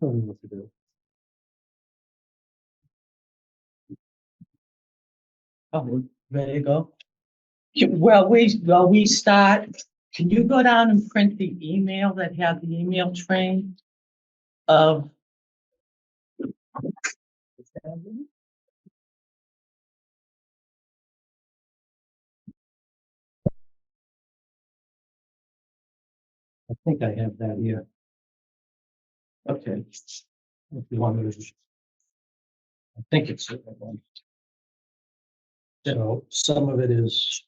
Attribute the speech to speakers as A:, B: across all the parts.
A: Tell me what to do.
B: Oh, ready to go? Well, we start, can you go down and print the email that had the email train of?
A: I think I have that here.
B: Okay,
A: If you want me to. I think it's the right one. So some of it is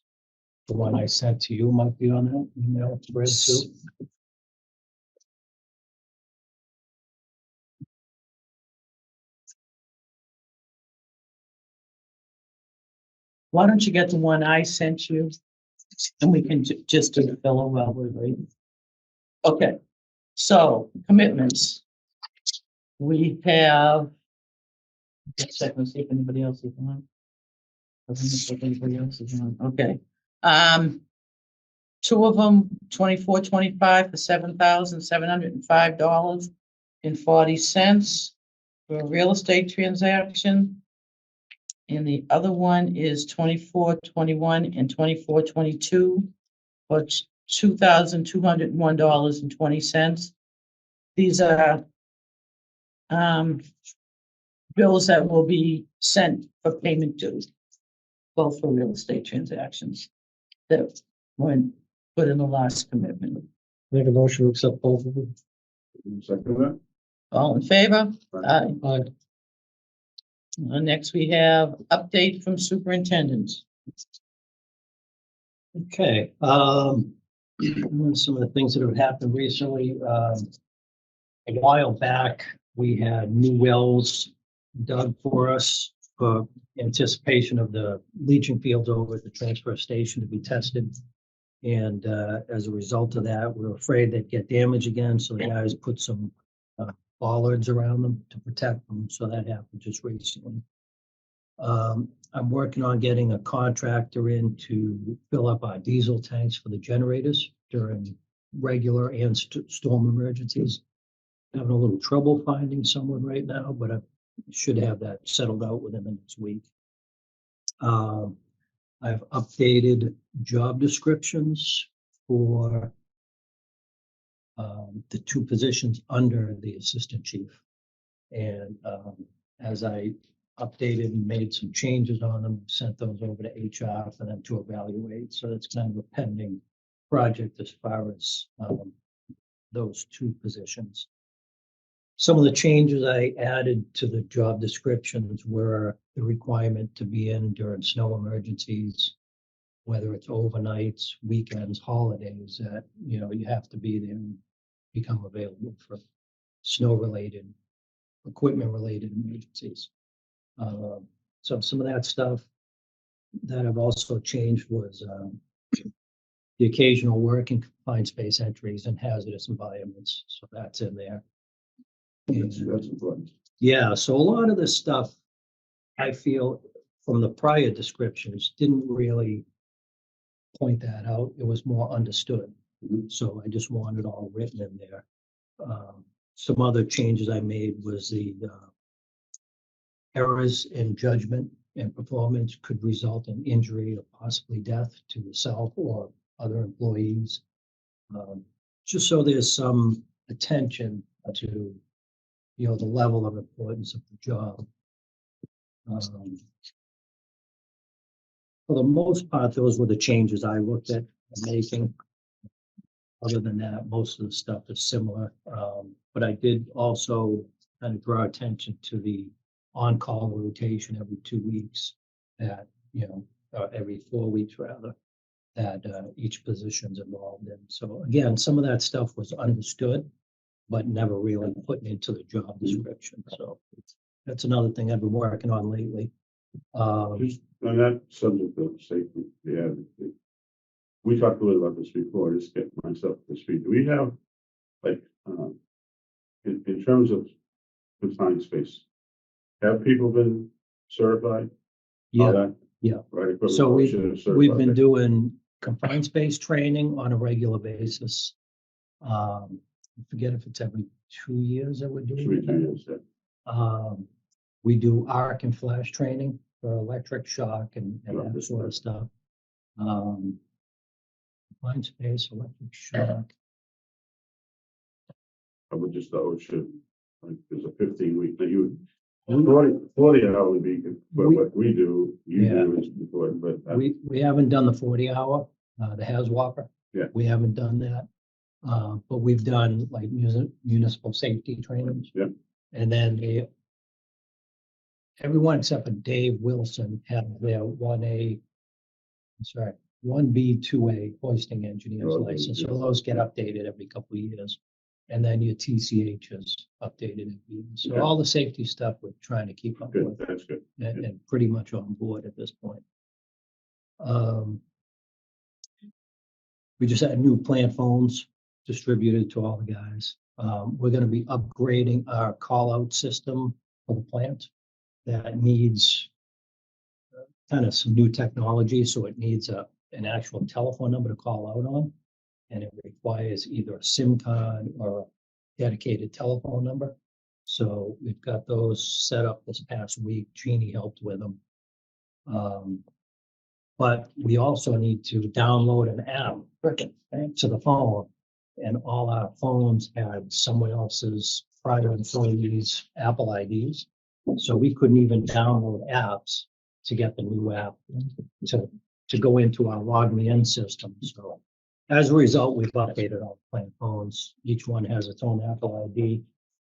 A: the one I sent to you, might be on that email thread too.
B: why don't you get the one I sent you? And we can just do the filler while we're waiting. Okay, so commitments. We have. Just check and see if anybody else is on. Doesn't look like anybody else is on. Okay. Two of them, 24-25 for $7,705.40 for a real estate transaction. And the other one is 24-21 and 24-22 for $2,201.20. These are bills that will be sent for payment due, both for real estate transactions that were put in the last commitment.
A: Make a motion to accept both of them.
C: Second that?
B: All in favor?
C: Aye.
B: Aye. Next, we have update from superintendent.
A: Okay, some of the things that have happened recently, a while back, we had new wells dug for us for anticipation of the leaching fields over at the transfer station to be tested. And as a result of that, we were afraid they'd get damaged again, so the guys put some bollards around them to protect them, so that happened just recently. I'm working on getting a contractor in to fill up our diesel tanks for the generators during regular and storm emergencies. Having a little trouble finding someone right now, but I should have that settled out within the next week. I've updated job descriptions for the two positions under the assistant chief. And as I updated and made some changes on them, sent those over to HR for them to evaluate. So it's kind of a pending project as far as those two positions. Some of the changes I added to the job descriptions were the requirement to be in during snow emergencies, whether it's overnights, weekends, holidays, that, you have to be there and become available for snow-related, equipment-related emergencies. So some of that stuff that I've also changed was the occasional work in confined space entries and hazardous environments. So that's in there.
C: That's important.
A: Yeah, so a lot of this stuff, I feel from the prior descriptions, didn't really point that out. It was more understood. So I just wanted it all written in there. Some other changes I made was the errors in judgment and performance could result in injury or possibly death to yourself or other employees. Just so there's some attention to, the level of importance of the job. For the most part, those were the changes I looked at making. Other than that, most of the stuff is similar. But I did also kind of draw attention to the on-call rotation every 2 weeks that, every 4 weeks rather, that each position's involved in. So again, some of that stuff was understood, but never really put into the job description. So that's another thing I've been working on lately.
C: Just on that subject of safety, we talked a little about this before, just get myself to speed. Do we have, like, in terms of confined space, have people been certified? All
A: Yeah,
C: that?
A: yeah.
C: Right.
A: So we've been
C: certified.
A: doing confined space training on a regular basis. I forget if it's every 2 years that we're doing.
C: Should be
A: it.
C: 2 years, yeah.
A: We do arc and flash training for electric shock and
C: Right,
A: that sort of stuff. Line space, electric shock.
C: I would just thought it should, like, there's a 15-week, that you would, 40 hour would be, but what we do, you
A: Yeah.
C: do is important, but.
A: We haven't done the 40-hour, the Haswalker.
C: Yeah.
A: We haven't done that. But we've done like municipal safety trainings.
C: Yeah.
A: And then everyone except for Dave Wilson have their 1B, 2A hoisting engineer's
C: Oh,
A: license. So
C: yeah.
A: those get updated every couple of years. And then your TCH is updated every year. So
C: Okay.
A: all the safety stuff we're trying to keep up
C: Good,
A: with
C: that's good.
A: and pretty much on board at this point. We just had new plant phones distributed to all the guys. We're gonna be upgrading our call-out system for the plant. That needs kind of some new technology, so it needs an actual telephone number to call out on. And it requires either a SIM card or a dedicated telephone number. So we've got those set up this past week. Jeannie helped with them. But we also need to download an app to the phone. And all our phones had someone else's prior employees' Apple IDs. So we couldn't even download apps to get the new app to go into our log me in system. So as a result, we've updated all the plant phones. Each one has its own Apple ID.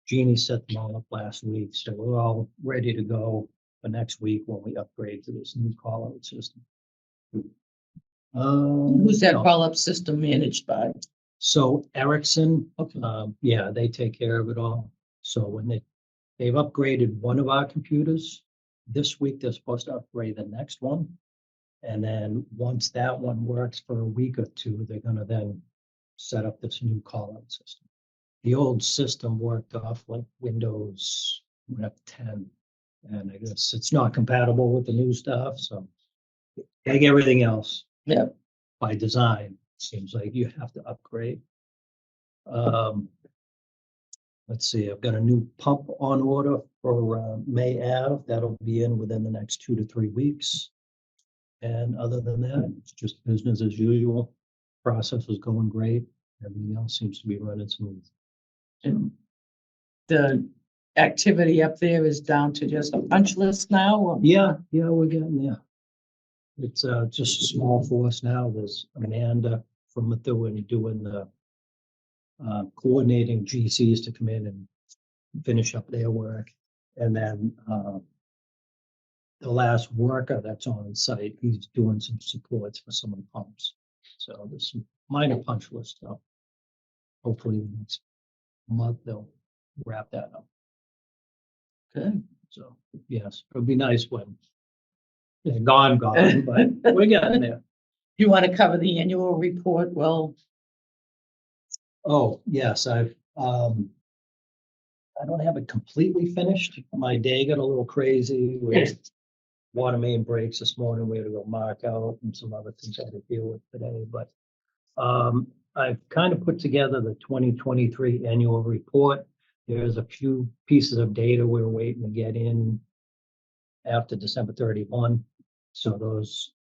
A: Jeannie set them all up last week, so we're all ready to go for next week when we upgrade to this new call out system.
B: Who's that
A: no.
B: call-up system managed by?
A: So Ericsson,
B: Okay.
A: yeah, they take care of it all. So when they've upgraded one of our computers, this week they're supposed to upgrade the next one. And then once that one works for a week or two, they're gonna then set up this new call-out system. The old system worked off like Windows 10, and I guess it's not compatible with the new stuff, so like everything else.
B: Yeah.
A: By design, seems like you have to upgrade. Let's see, I've got a new pump on order for May Ave. That'll be in within the next 2 to 3 weeks. And other than that, it's just business as usual. Process is going great. Everything else seems to be running smooth.
B: And the activity up there is down to just a punch list now? Or-
A: Yeah, we're getting there. It's just a small force now. There's Amanda from Methuen doing the coordinating GCs to come in and finish up their work. And then the last worker that's on site, he's doing some supports for some of the pumps. So there's some minor punch list stuff. Hopefully the next month they'll wrap that up.
B: Good.
A: So yes, it'll be nice when they're gone, but we're getting there.
B: You want to cover the annual report? Well,
A: Oh, yes, I don't have it completely finished. My day got a little crazy with water main breaks this morning. We had to go mark out and some other things I had to deal with today, but I've kind of put together the 2023 annual report. There's a few pieces of data we're waiting to get in after December 31. So those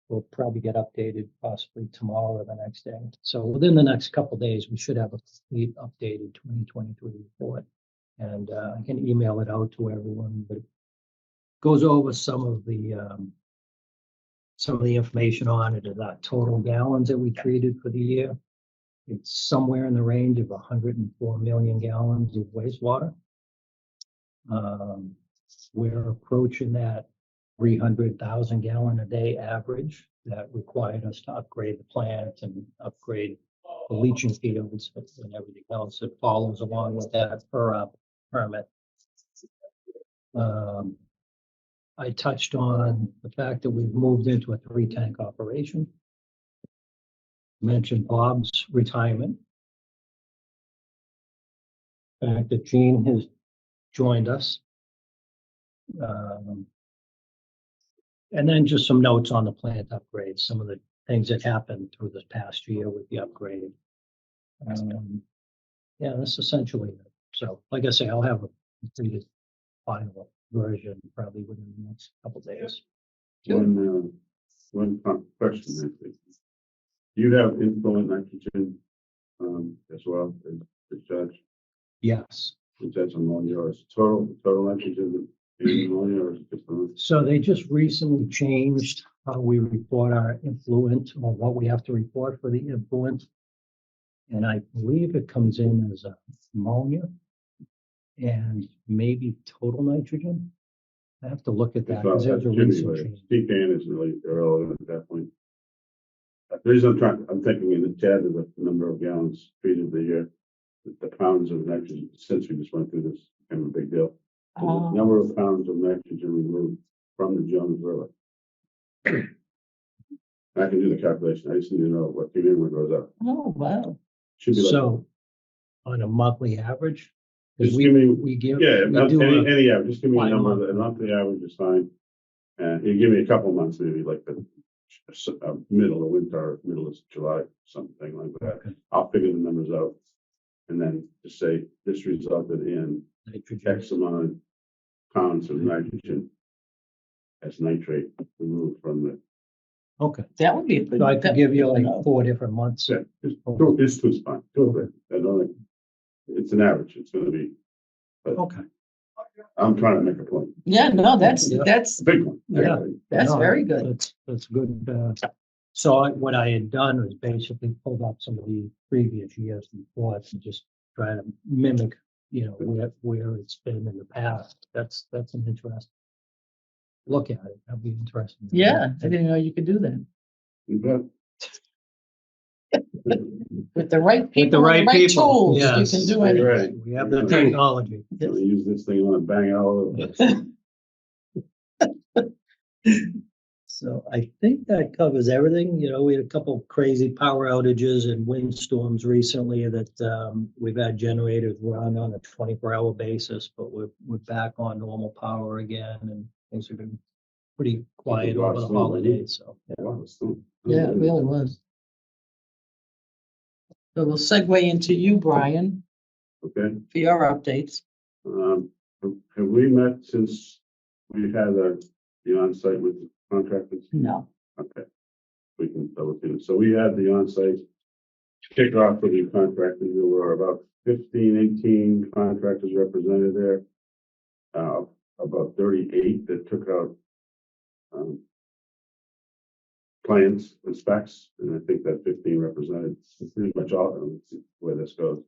A: will probably get updated possibly tomorrow or the next day. So within the next couple of days, we should have a complete updated 2023 report. And I can email it out to everyone, but it goes over some of the information on it, the total gallons that we treated for the year. It's somewhere in the range of 104 million gallons of wastewater. We're approaching that 300,000 gallon a day average that required us to upgrade the plant and upgrade the leaching fields and everything else that follows along with that per permit. I touched on the fact that we've moved into a 3-tank operation. Mentioned Bob's retirement. The fact that Gene has joined us. And then just some notes on the plant upgrades, some of the things that happened through this past year with the upgrade. Yeah, that's essentially it. So, like I say, I'll have a completed final version probably within the next couple days.
C: One question, I think. Do you have influent nitrogen, as well as the judge?
A: Yes.
C: Is that ammonia or is total nitrogen in ammonia or is it just ammonia?
A: So they just recently changed how we report our influent or what we have to report for the influent. And I believe it comes in as ammonia and maybe total nitrogen. I have to look at that because there's a recent change.
C: Pecan is really irrelevant at that point. The reason I'm thinking in the TED of the number of gallons treated a year, the pounds of nitrogen, since we just went through this, kind of a big deal. So the number of pounds of nitrogen removed from the Jones River. I can do the calculation. I just need to know what came in, what goes up.
B: Oh, wow.
C: Should be like,
A: So on a monthly average, because
C: just give me,
A: we give,
C: yeah,
A: we do
C: any average, just give me a
A: Fine
C: number,
A: month.
C: a monthly average is fine. And you give me a couple months, maybe like the middle of winter, middle of July, something like that.
A: Okay.
C: I'll figure the numbers out. And then just say this resulted in
A: nitrogen.
C: X amount of pounds of nitrogen as nitrate removed from the.
A: Okay,
B: That would be a good.
A: so I could give you like
B: know.
A: 4 different months.
C: Yeah, it's two's fine. I don't think it's an average. It's gonna be,
A: Okay.
C: I'm trying to make a point.
B: Yeah, no, that's,
A: Yeah.
B: that's,
C: A big one.
A: Yeah.
C: actually.
B: that's
A: No,
B: very good.
A: That's good. So what I had done was basically pulled up some of the previous years reports and just try to mimic, where it's been in the past. That's an interesting look at it. That'd be interesting.
B: Yeah, I didn't know you could do that.
C: You bet.
B: With the right
A: With the
B: people, and
A: right
B: the right
A: people,
B: tools, you
A: yes.
B: can do
C: You're
B: anything.
C: right.
A: We have the technology.
C: I'm gonna use this thing, I wanna bang it all over.
A: So I think that covers everything. We had a couple crazy power outages and windstorms recently that we've had generators run on a 24-hour basis, but we're back on normal power again, and things have been pretty quiet over the holidays. So
C: Wow, so-
B: Yeah, it really was. So we'll segue into you, Brian,
C: Okay,
B: for your updates.
C: have we met since we had the onsite with the contractors?
B: No.
C: Okay. We can double check. So we had the onsite kickoff for the contractors. There were about 15, 18 contractors represented there. About 38 that took out plans and specs, and I think that 15 represented pretty much all of them, where this goes.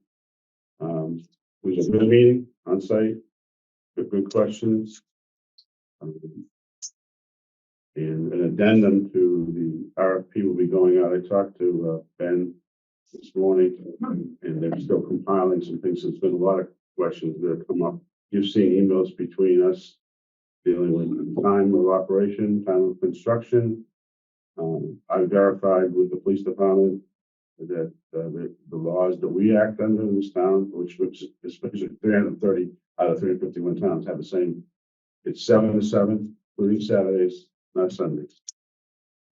C: It was a good meeting on site, good questions. And an addendum to the RFP will be going out. I talked to Ben this morning, and they're still compiling some things. There's been a lot of questions that have come up. You've seen emails between us dealing with time of operation, time of construction. I verified with the police department that the laws that we act under in this town, which especially 330 out of 351 towns have the same. It's 7 to 7, including Saturdays, not Sundays.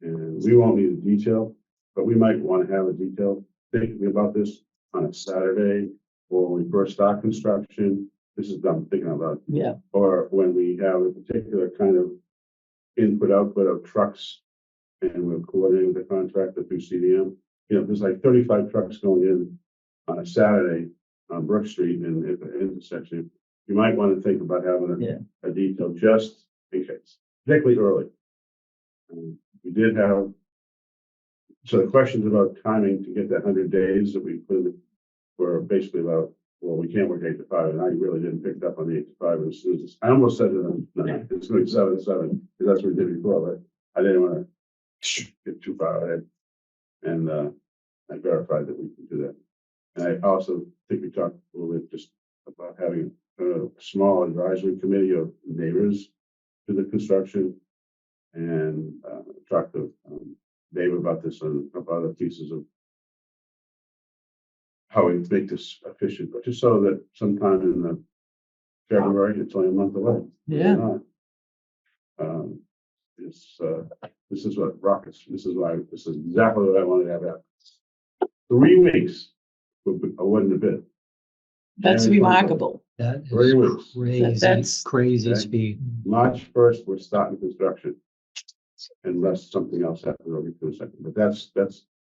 C: And we won't need a detail, but we might want to have a detail thinking about this on a Saturday or when we first start construction. This is dumb thinking about.
B: Yeah.
C: Or when we have a particular kind of input-output of trucks and we're coordinating with the contractor through CDM. There's like 35 trucks going in on a Saturday on Brook Street and at the intersection. You might want to think about having a detail just in case, particularly early. We did have, so the questions about timing to get that 100 days that we put in were basically about, well, we can't work 8 to 5, and I really didn't pick it up on the 8 to 5 as soon as I almost said to them, no, it's going to be 7 to 7, because that's what we did before, but I didn't want to get too far ahead. And I verified that we can do that. And I also think we talked a little bit just about having a small advisory committee of neighbors to the construction, and talked to Dave about this and a couple other pieces of how we make this efficient, but just so that sometime in the February, it's only a month away.
B: Yeah.
C: This is what rockets. This is exactly what I wanted to have happen. 3 weeks. I wasn't a bit.
B: That's
C: January 24th.
B: remarkable.
A: That
C: 3
A: is
C: weeks.
A: crazy,
B: That's-
A: crazy
C: Okay.
A: speed.
C: March 1st, we're starting construction. Unless something else happens over to a second, but that's the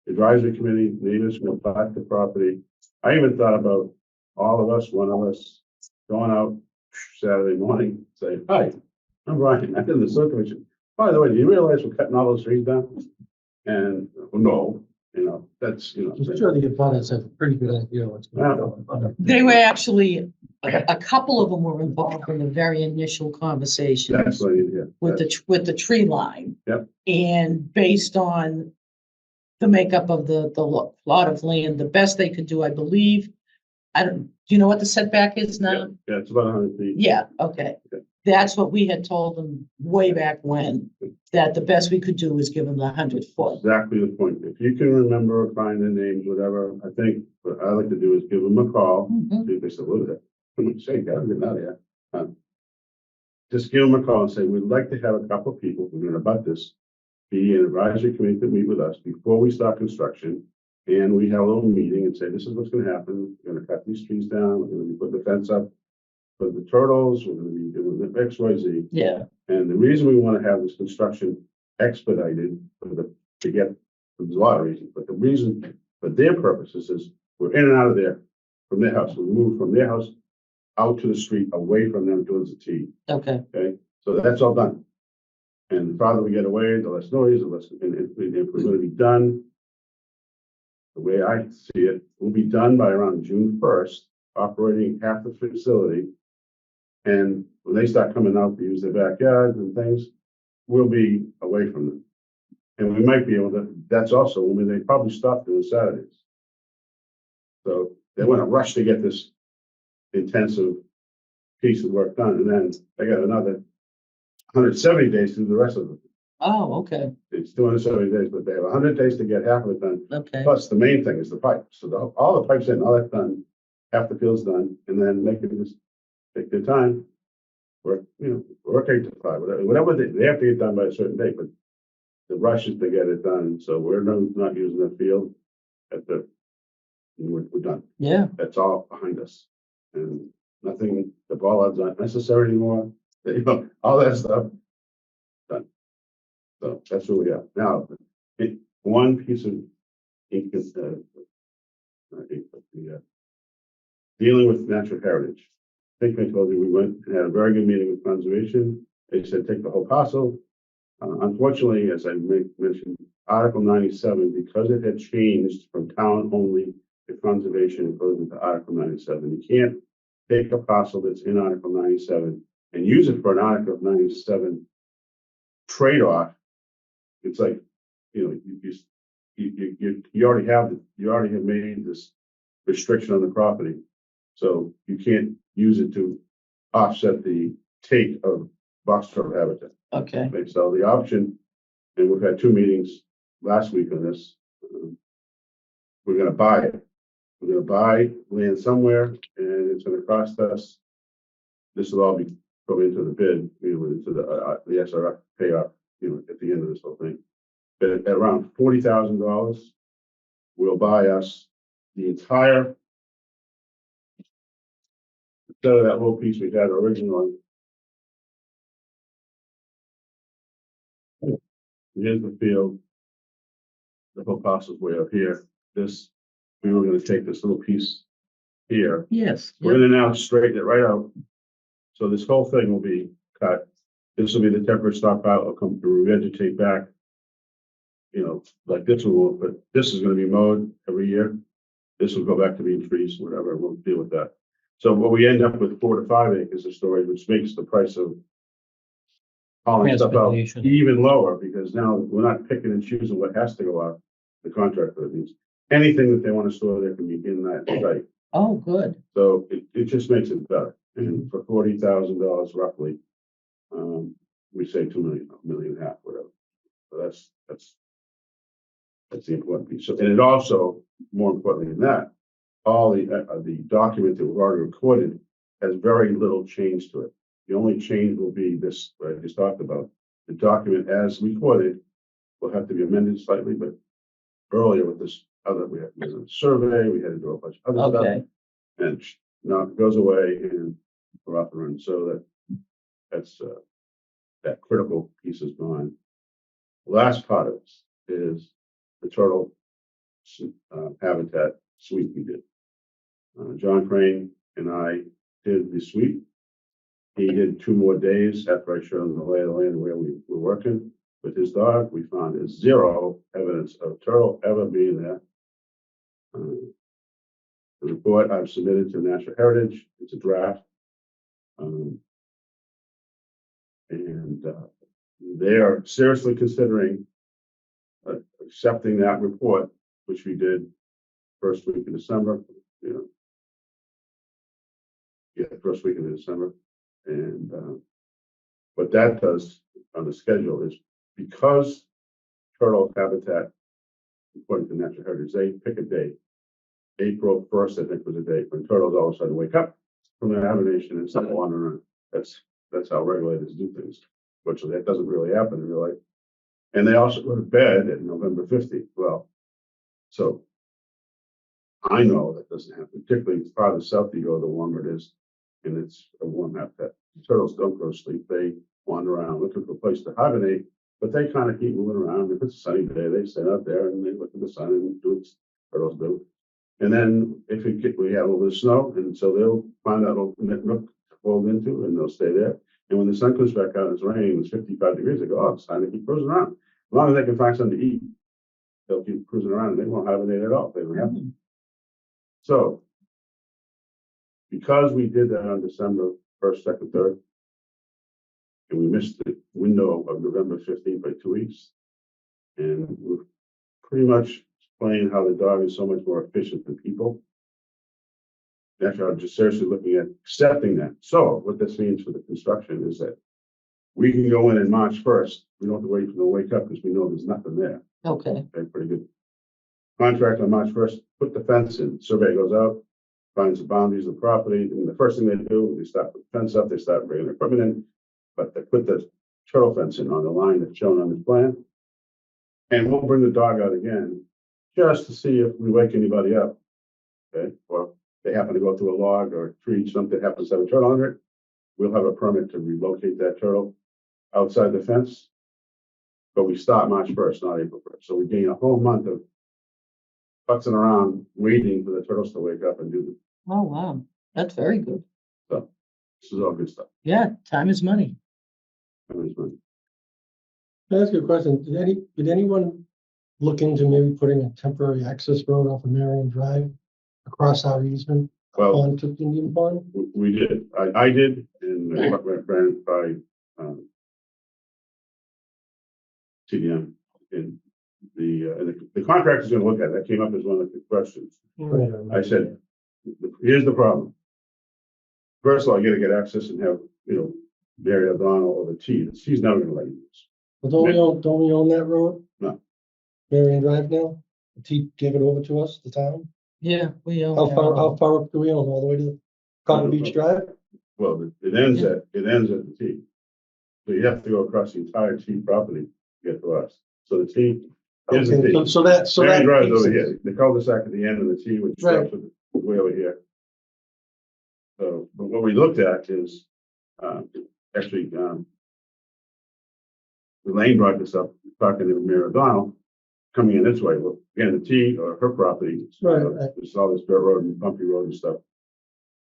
C: advisory committee, leaders will buy the property. I even thought about all of us, one of us, going out Saturday morning, say, hi, I'm Brian, I'm in the sewer commission. By the way, do you realize we're cutting all those trees down? And, well, no, that's,
A: I'm sure the abutters have a pretty good idea what's going on.
B: They were actually, a couple of them were involved in the very initial conversation
C: that's what I need to hear.
B: with the tree line.
C: Yep.
B: And based on the makeup of the lot of land, the best they could do, I believe, do you know what the setback is now?
C: Yeah, it's about 100 feet.
B: Yeah, okay.
C: Okay.
B: That's what we had told them way back when, that the best we could do was give them the 100-foot.
C: Exactly the point. If you can remember or find their names, whatever, I think what I like to do is give them a call.
B: Mhm.
C: See if they still live there. For my sake, I'm getting out of here. Just give them a call and say, we'd like to have a couple of people, we're gonna about this, be an advisory committee to meet with us before we start construction. And we have a little meeting and say, this is what's gonna happen. We're gonna cut these trees down. We're gonna be putting the fence up for the turtles. We're gonna be doing the X, Y, Z.
B: Yeah,
C: And the reason we want to have this construction expedited to get, there's a lot of reasons, but the reason for their purposes is we're in and out of there from their house. We move from their house out to the street, away from them towards the T.
B: okay,
C: Okay, so that's all done. And the farther we get away, the less noise, the less, and if we're going to be done, the way I see it, we'll be done by around June 1st, operating half the facility. And when they start coming out to use their backyards and things, we'll be away from them. And we might be able to, that's also, I mean, they probably stopped doing Saturdays. So they want to rush to get this intensive piece of work done, and then they got another 170 days to do the rest of it.
B: oh, okay,
C: It's 270 days, but they have 100 days to get half of it done.
B: okay,
C: Plus, the main thing is the pipe. So all the pipes in, all that's done, half the field's done, and then they can just take their time. Work, work 8 to 5, whatever they have to get done by a certain date, but the rush is to get it done. So we're not using the field we're done.
B: yeah,
C: That's all behind us. And nothing, the bollards aren't necessary anymore, all that stuff done. So that's where we are. Now, one piece of ink is, dealing with natural heritage. I think I told you we went and had a very good meeting with conservation. They said, take the whole parcel. Unfortunately, as I mentioned, Article 97, because it had changed from town only to conservation, it goes into Article 97. You can't take a parcel that's in Article 97 and use it for an Article 97 trade-off. It's like, you already have made this restriction on the property. So you can't use it to offset the take of boxtrot habitat.
B: okay,
C: Okay, so the option, and we've had 2 meetings last week on this. We're gonna buy it. We're gonna buy land somewhere, and it's gonna cost us. This will all be go into the bid, into the SRF payoff, at the end of this whole thing. But at around $40,000, will buy us the entire. Instead of that little piece we had originally. Here's the field. The whole parcel's way up here. We were gonna take this little piece here.
B: yes,
C: We're gonna now straighten it right out. So this whole thing will be cut. This will be the temporary stockpile. It'll come to revegetate back. Like this will, but this is gonna be mowed every year. This will go back to being trees, whatever. We'll deal with that. So what we end up with 4 to 5 acres of storage, which makes the price of hauling stuff out
A: Transportation.
C: even lower, because now we're not picking and choosing what has to go out. The contractor means anything that they want to store there can be in that site.
B: oh, good,
C: So it just makes it better. And for $40,000 roughly, we say 2 million, $1.5 million, whatever. So that's the important piece. So, and it also, more importantly than that, all the document that we've already recorded has very little change to it. The only change will be this, what I just talked about. The document as recorded will have to be amended slightly, but earlier with this other, we had to do a survey, we had to do a bunch of other stuff.
B: okay,
C: And now it goes away and we're off and running. So that's that critical piece is gone. Last part of this is the turtle habitat sweep we did. John Crane and I did the sweep. He did 2 more days after I showed him the lay of the land where we were working with his dog. We found zero evidence of turtle ever being there. The report I've submitted to National Heritage, it's a draft. And they are seriously considering accepting that report, which we did first week of December, first week of December. And what that does on the schedule is, because turtle habitat, according to Natural Heritage, they pick a date. April 1st, I think, was a date when turtles all of a sudden wake up from their hibernation and start wandering around. That's how regulators do things. Which that doesn't really happen in real life. And they also go to bed at November 15th. Well, so I know that doesn't happen, particularly farther south you go, the warmer it is, and it's a warm habitat. Turtles don't go to sleep. They wander around looking for a place to hibernate, but they kind of keep moving around. If it's a sunny day, they sit out there and they look at the sun and do what turtles do. And then if we have a little bit of snow, and so they'll find out a nook to fold into, and they'll stay there. And when the sun comes back out, it's raining, it's 55 degrees, they go, oh, it's time to keep cruising around. As long as they can find something to eat, they'll keep cruising around and they won't hibernate at all. They don't have to. So, because we did that on December 1st, 2nd, 3rd, and we missed the window of November 15th by 2 weeks, and we're pretty much explaining how the dog is so much more efficient than people. Actually, I'm just seriously looking at accepting that. So what this means for the construction is that we can go in March 1st. We don't have to wait for them to wake up because we know there's nothing there.
B: Okay.
C: Okay, pretty good. Contract on March 1st, put the fence in. Survey goes out, finds the boundaries of the property. And the first thing they do, they start putting the fence up, they start bringing their equipment in, but they put the turtle fence in on the line that's shown on this plan. And we'll bring the dog out again just to see if we wake anybody up. Okay, or they happen to go through a log or a tree, something happens to have a turtle under it, we'll have a permit to relocate that turtle outside the fence. But we start March 1st, not April 1st. So we gain a whole month of putzing around, waiting for the turtles to wake up and do it.
B: Oh, wow. That's very good.
C: So this is all good stuff.
B: Yeah, time is money.
C: Time is money.
D: Can I ask you a question? Did anyone look into maybe putting a temporary access road off of Marion Drive across our easement
C: Well,
D: onto Indian Pond?
C: we did. I did, and ran by TDM, and the contractor's going to look at it. That came up as one of the questions. I said, here's the problem. First of all, you got to get access and have, Barry O'Donnell or the T. The T's never going to let you use.
D: Well, don't we own that road?
C: No.
D: Marion Drive now? The T gave it over to us, the town?
B: Yeah, we own.
D: How far up do we own? All the way to Cotton Beach Drive?
C: Well, it ends at the T. So you have to go across the entire T property to get to us. So the T is the
D: Okay,
C: T.
D: so that
C: Marion Drive's
D: makes
C: over
D: sense.
C: here. The cul-de-sac at the end of the T, which
D: Right.
C: stops way over here. So, but what we looked at is actually Elaine brought this up, talking to Mayor O'Donnell, coming in this way. Well, again, the T or her property,
D: Right.
C: there's all this dirt road and bumpy road and stuff.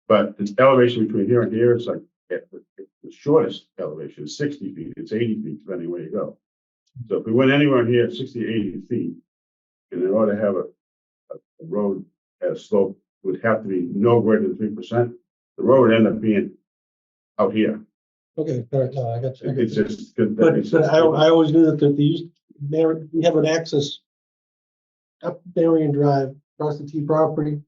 C: But the elevation between here and here is like the shortest elevation is 60 feet. It's 80 feet depending where you go. So if we went anywhere here, 60, 80 feet, and in order to have a road at a slope would have to be no greater than 3%. The road would end up being out here.
D: Okay, all right, no, I got you.
C: It's just good.
D: But I always knew that we have an access up Marion Drive, across the T property,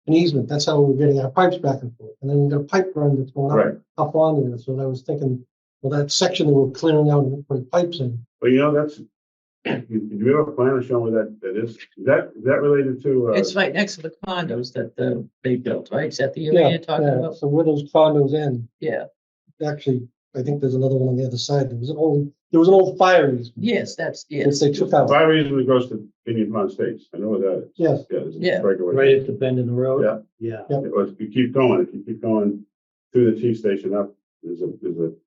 D: an easement. That's how we're getting our pipes back and forth. And then we've got a pipe run that's going
C: Right.
D: up onto it. So I was thinking, well, that section that we're clearing out and putting pipes in.
C: But that's, do you have a plan to show me that is? Is that related to?
B: It's right next to the condos that they built, right? Is that the area you're talking about?
D: So where those condos end,
B: Yeah.
D: actually, I think there's another one on the other side. There was only there was an old fire easement.
B: Yes, that's,
D: Which
B: yes,
D: they took out.
C: Fire easement goes to Indian Pond States. I know what that is.
D: Yes.
C: Yeah. there's a
B: Yeah.
C: breakaway.
A: Right at the bend in the road?
C: Yeah.
A: Yeah.
D: Yep.
C: If you keep going through the T station up, there's a,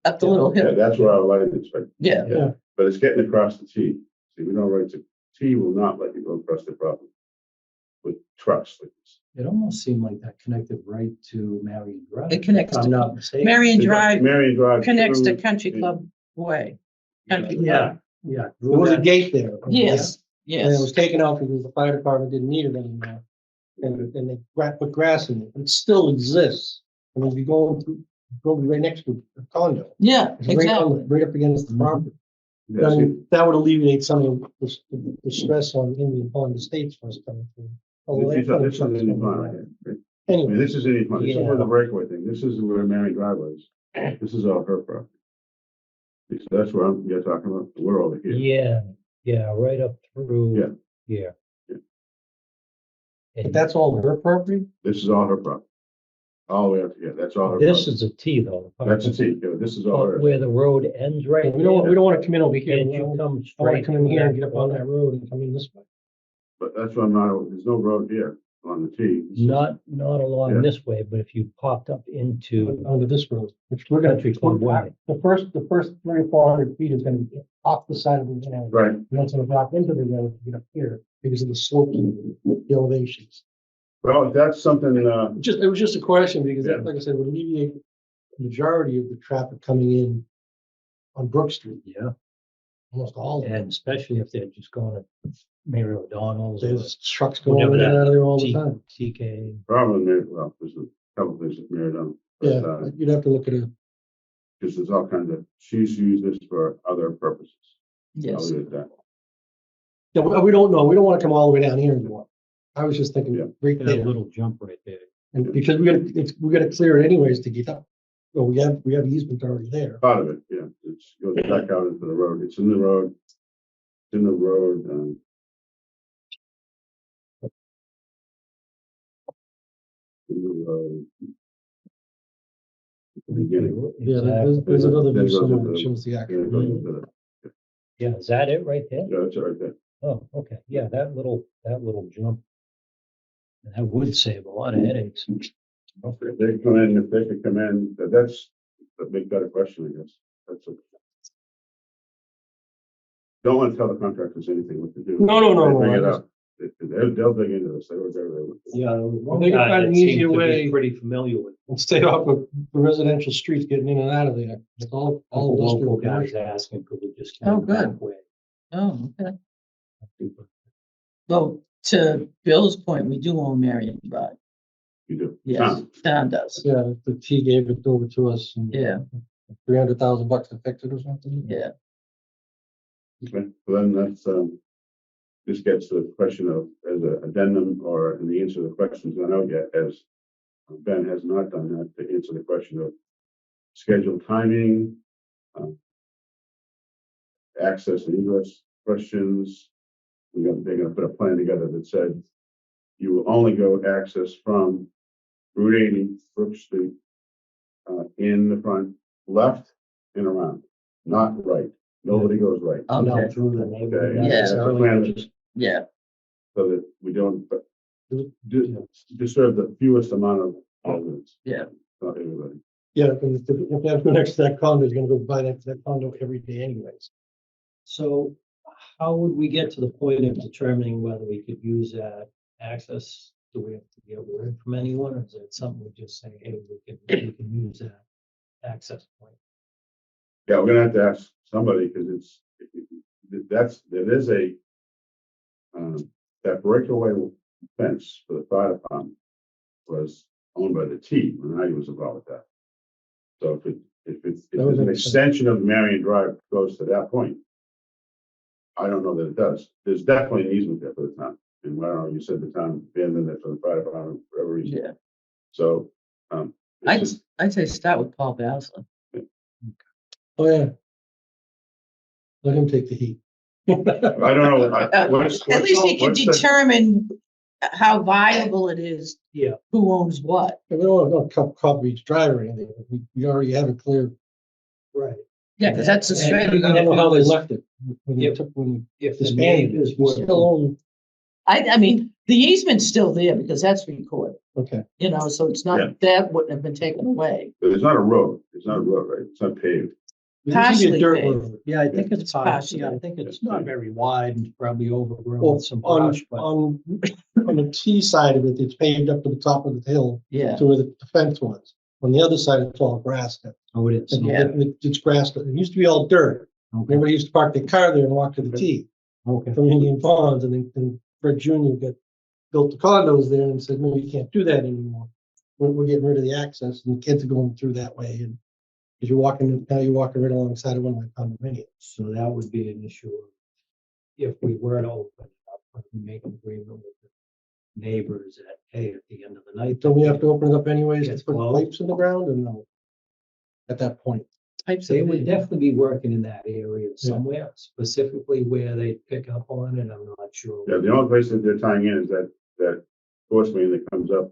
B: up the little
C: yeah,
B: hill,
C: that's where our light inspector.
B: yeah.
D: Yeah.
C: But it's getting across the T. See, we know right to T will not let you go across the property with trucks like this.
A: It almost seemed like that connected right to Marion Drive.
B: It connects
A: if I'm
B: to
A: not mistaken.
B: Marion Drive,
C: Marion Drive.
B: connects to
C: through-
B: Country Club Way. Country
A: Yeah,
B: Club.
A: yeah.
D: There was a gate there.
B: Yes,
D: And it was
B: yes,
D: taken out because the fire department didn't need it anymore. And they put grass in it, but it still exists. I mean, if you go right next to a condo.
B: yeah,
D: It's right on,
B: exactly.
D: right up against the property.
C: Yeah,
D: I
C: see,
D: mean, that would alleviate some of the stress on Indian Pond Estates for us coming through. Although
C: This
D: they're
C: is
D: putting
C: Indian
D: trucks
C: Pond
D: on
C: right
D: there.
C: here. I mean,
D: Anyway,
C: this is Indian Pond. This is where the
A: Yeah.
C: breakaway thing. This is where Marion Drive was. This is all her property. So that's where you're talking about. We're over here.
A: Yeah, yeah, right up through.
C: Yeah.
A: Here.
C: Yeah.
D: but that's all her property?
C: This is all her property. All the way up here. That's all her.
A: This
C: property.
A: is a T though.
C: That's a T. Yeah, this is all her.
A: Where the road ends right
D: We don't
A: there.
D: want to come in over here.
A: And
D: We
A: you
D: want
A: come
D: to
A: straight.
D: come in
A: through
D: here and get up on
A: corner.
D: that road and come in this way.
C: But that's why I'm not, there's no road here on the T. It's just-
A: Not along
C: Yeah.
A: this way, but if you popped up into
D: Onto this road, which we're gonna.
A: Country Club Way.
D: The first 300 or 400 feet is gonna be off the side of the road.
C: Right.
D: And that's gonna drop into the road to get up here because of the slope and the elevations.
C: Well, that's something,
D: It was just a question because
C: Yeah.
D: like I said, it would alleviate the majority of the traffic coming in on Brook Street,
A: yeah,
D: almost all of it.
A: and especially if they're just going to Mary O'Donnell's. or
D: There's trucks going
A: whatever
D: in and
A: that
D: out of there all the
A: T-
D: time.
A: TK.
C: problem, well, there's a couple things that mirrored on.
D: Yeah, you'd have to look at it.
C: Because there's all kinds of, she's used this for other purposes. I'll
B: Yes,
C: leave it at that.
D: Yeah, we don't know. We don't want to come all the way down here and go up. I was just thinking
C: Yeah.
D: right
A: That
D: there.
A: little jump right there.
D: And because we gotta clear it anyways to get up. Well, we have easement already there.
C: Part of it, yeah, it's goes back out into the road. It's in the road. It's in the road, in the road. At the beginning.
D: Yeah, there's another
C: Then
D: view
C: it goes
D: somewhere
C: into
D: that
C: the-
D: shows the
C: Yeah,
D: actual.
C: it goes into the-
A: Yeah, is that it right there?
C: yeah, that's it right there.
A: Oh, okay, yeah, that little jump. And that would save a lot of headaches.
C: If they come in, if they could come in, that's a big better question, I guess. That's a. Don't want to tell the contractors anything what to do.
D: No,
C: They bring
D: I
C: it
D: just-
C: up. They'll dig into this. They were there.
A: Yeah.
D: They can find an easier way.
A: Pretty familiar with.
D: And stay off of the residential streets getting in and out of there. It's all
A: Local
D: industrial
A: guys
D: commercial.
A: asking, could we just?
B: Oh,
A: come that
B: good.
A: way?
B: oh, okay. Well, to Bill's point, we do own Marion Drive,
C: You do.
B: yes,
C: Tom,
B: Don does,
D: Yeah, the T gave it over to us. And
B: yeah,
D: $300,000 to fix it or something.
B: yeah,
C: okay, so then that's, this gets to the question of, as an addendum or in the answer to the questions not out yet, as Ben has not done that, to answer the question of scheduled timing, access and egress questions. They're gonna put a plan together that said you will only go access from Route 80, Brook Street, in the front, left and around, not right. Nobody goes right.
A: Not
B: okay,
A: through the neighborhood
C: Okay,
B: Yeah.
C: that's the
A: necessarily,
C: plan,
A: but just-
B: yeah,
C: so that we don't disturb the fewest amount of residents.
B: Yeah.
C: Not everybody.
D: Yeah, because if you have to go next to that condo, you're gonna go buy that condo every day anyways.
A: So how would we get to the point of determining whether we could use that access? Do we have to get word from anyone, or is it something we just say, hey, we can use that access point?
C: Yeah, we're gonna have to ask somebody, because there is a, that breakaway fence for the fire department was owned by the T when I was involved with that. So if
D: That
C: there's
D: would
C: an
D: make sense.
C: extension of Marion Drive goes to that point, I don't know that it does. There's definitely an easement there for the town. And I don't know, you said the town abandoned it for the fire department for whatever reason.
B: yeah.
C: So, it's
B: I'd say start with Paul Bassler.
D: Oh, yeah. Let him take the heat.
C: I don't know.
B: At least he can determine how viable it is,
A: Yeah.
B: who owns what.
D: We don't want to Cub Beach Drive or anything. We already have it clear.
A: Right.
B: Yeah, because that's a
A: And
B: straight.
A: even
D: I don't
A: if
D: know
A: it
D: how they
A: was-
D: left it. When they
A: If-
D: took, when
A: If
D: the
A: the
D: Spaniards
A: neighbors
D: were
A: were,
D: still own,
B: I mean, the easement's still there because that's recorded,
D: okay.
B: you know, so it's
C: Yeah.
B: not, that wouldn't have been taken away.
C: But it's not a road, it's not a road, right? It's not paved.
D: It used to be a
B: Partially
D: dirt
B: paved.
D: road.
A: yeah, I think
B: It's
A: it's partially, I
B: partially.
A: think it's not very wide and probably overgrown
D: Well,
A: with some
D: on,
A: brush, but
D: on, on the T side of it, it's paved up to the top of the hill
B: Yeah,
D: to where the fence was. On the other side, it's all grass now.
A: oh, it is.
B: Yeah.
D: It's grass. It used to be all dirt.
A: Okay,
D: Everybody used to park their car there and walk to the T
A: okay.
D: from Indian Ponds, and then Fred Junior built the condos there and said, no, you can't do that anymore. We're getting rid of the access, and the kids are going through that way, and because you're walking right alongside of one of my condominiums.
A: So that would be an issue if we were to open it up, but we make an agreement with the neighbors that, hey, at the end of the night.
D: Don't we have to open it up anyways to
A: Yes,
D: put
A: well-
D: pipes in the ground, or no? At that point,
B: types
A: They
B: of,
A: would definitely be working in that area somewhere, specifically where they pick up on it, I'm not sure.
C: Yeah, the only place that they're tying in is that force main that comes up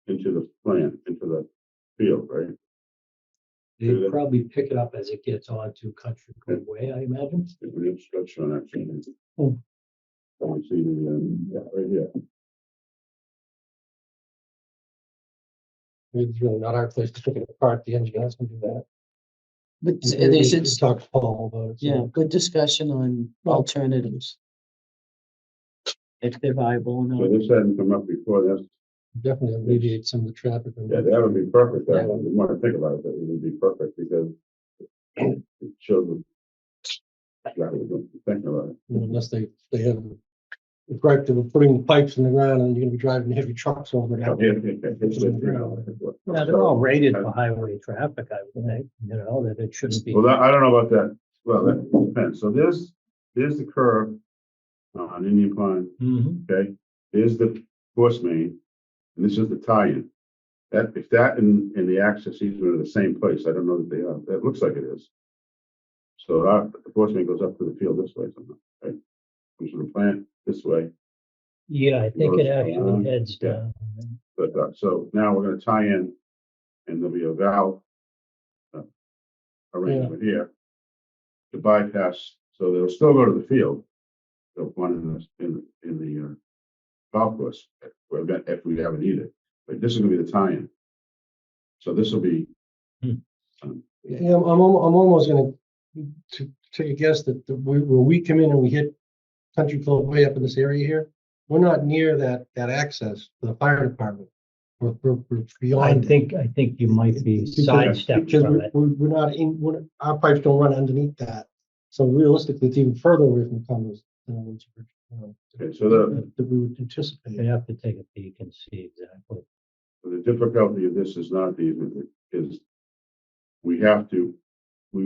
C: into the plant, into the field, right?
A: They probably pick it up as it gets onto Country Club Way, I imagine.
C: That's shown actually.
D: Hmm.
C: Oh, I see the, yeah, right here.
D: it's really not our place to pick it apart. The engineers can do that.
B: but
D: We-
B: they
D: we
B: should,
D: Talk to Paul about it. so-
B: yeah, good discussion on alternatives. If they're viable
C: So
B: or not.
C: this hadn't come up before, that's,
D: Definitely alleviate some of the traffic.
C: yeah, that would be perfect,
B: Yeah.
C: that one, the more I think about it, it would be perfect, because it shows them. Thinking about it.
D: Unless they have a gripe to putting pipes in the ground, and you're gonna be driving heavy trucks over
C: Yeah,
D: that.
A: Yeah, they're all rated for highway traffic, I would think, you know, that it shouldn't be.
C: Well, I don't know about that, well, that depends, so there's the curve on Indian Pond.
A: Mhm.
C: Okay, here's the force main, and this is the tie-in. That, if that and the access easement are the same place, I don't know that they are, that looks like it is. So the force main goes up to the field this way somehow, right? Comes from the plant this way,
A: Yeah, I think it
C: Goes
A: actually
C: around,
A: heads
C: yeah.
A: down.
C: but, so now we're gonna tie in, and there'll be a valve arrangement here to bypass, so they'll still go to the field. They'll one in the golf course, if we ever need it, but this is gonna be the tie-in. So this will be,
D: Yeah, I'm almost gonna take a guess that where we come in and we hit Country Club way up in this area here, we're not near that access for the fire department. We're
A: I
D: beyond.
A: think you might be
D: Because-
A: sidestepped
D: Because
A: from it.
D: we're not our pipes don't run underneath that. So realistically, it's even further away from the condos than it was,
C: okay, so the
D: that we would anticipate.
A: You have to take a peek and see exactly.
C: difficulty of this is not the easement, is we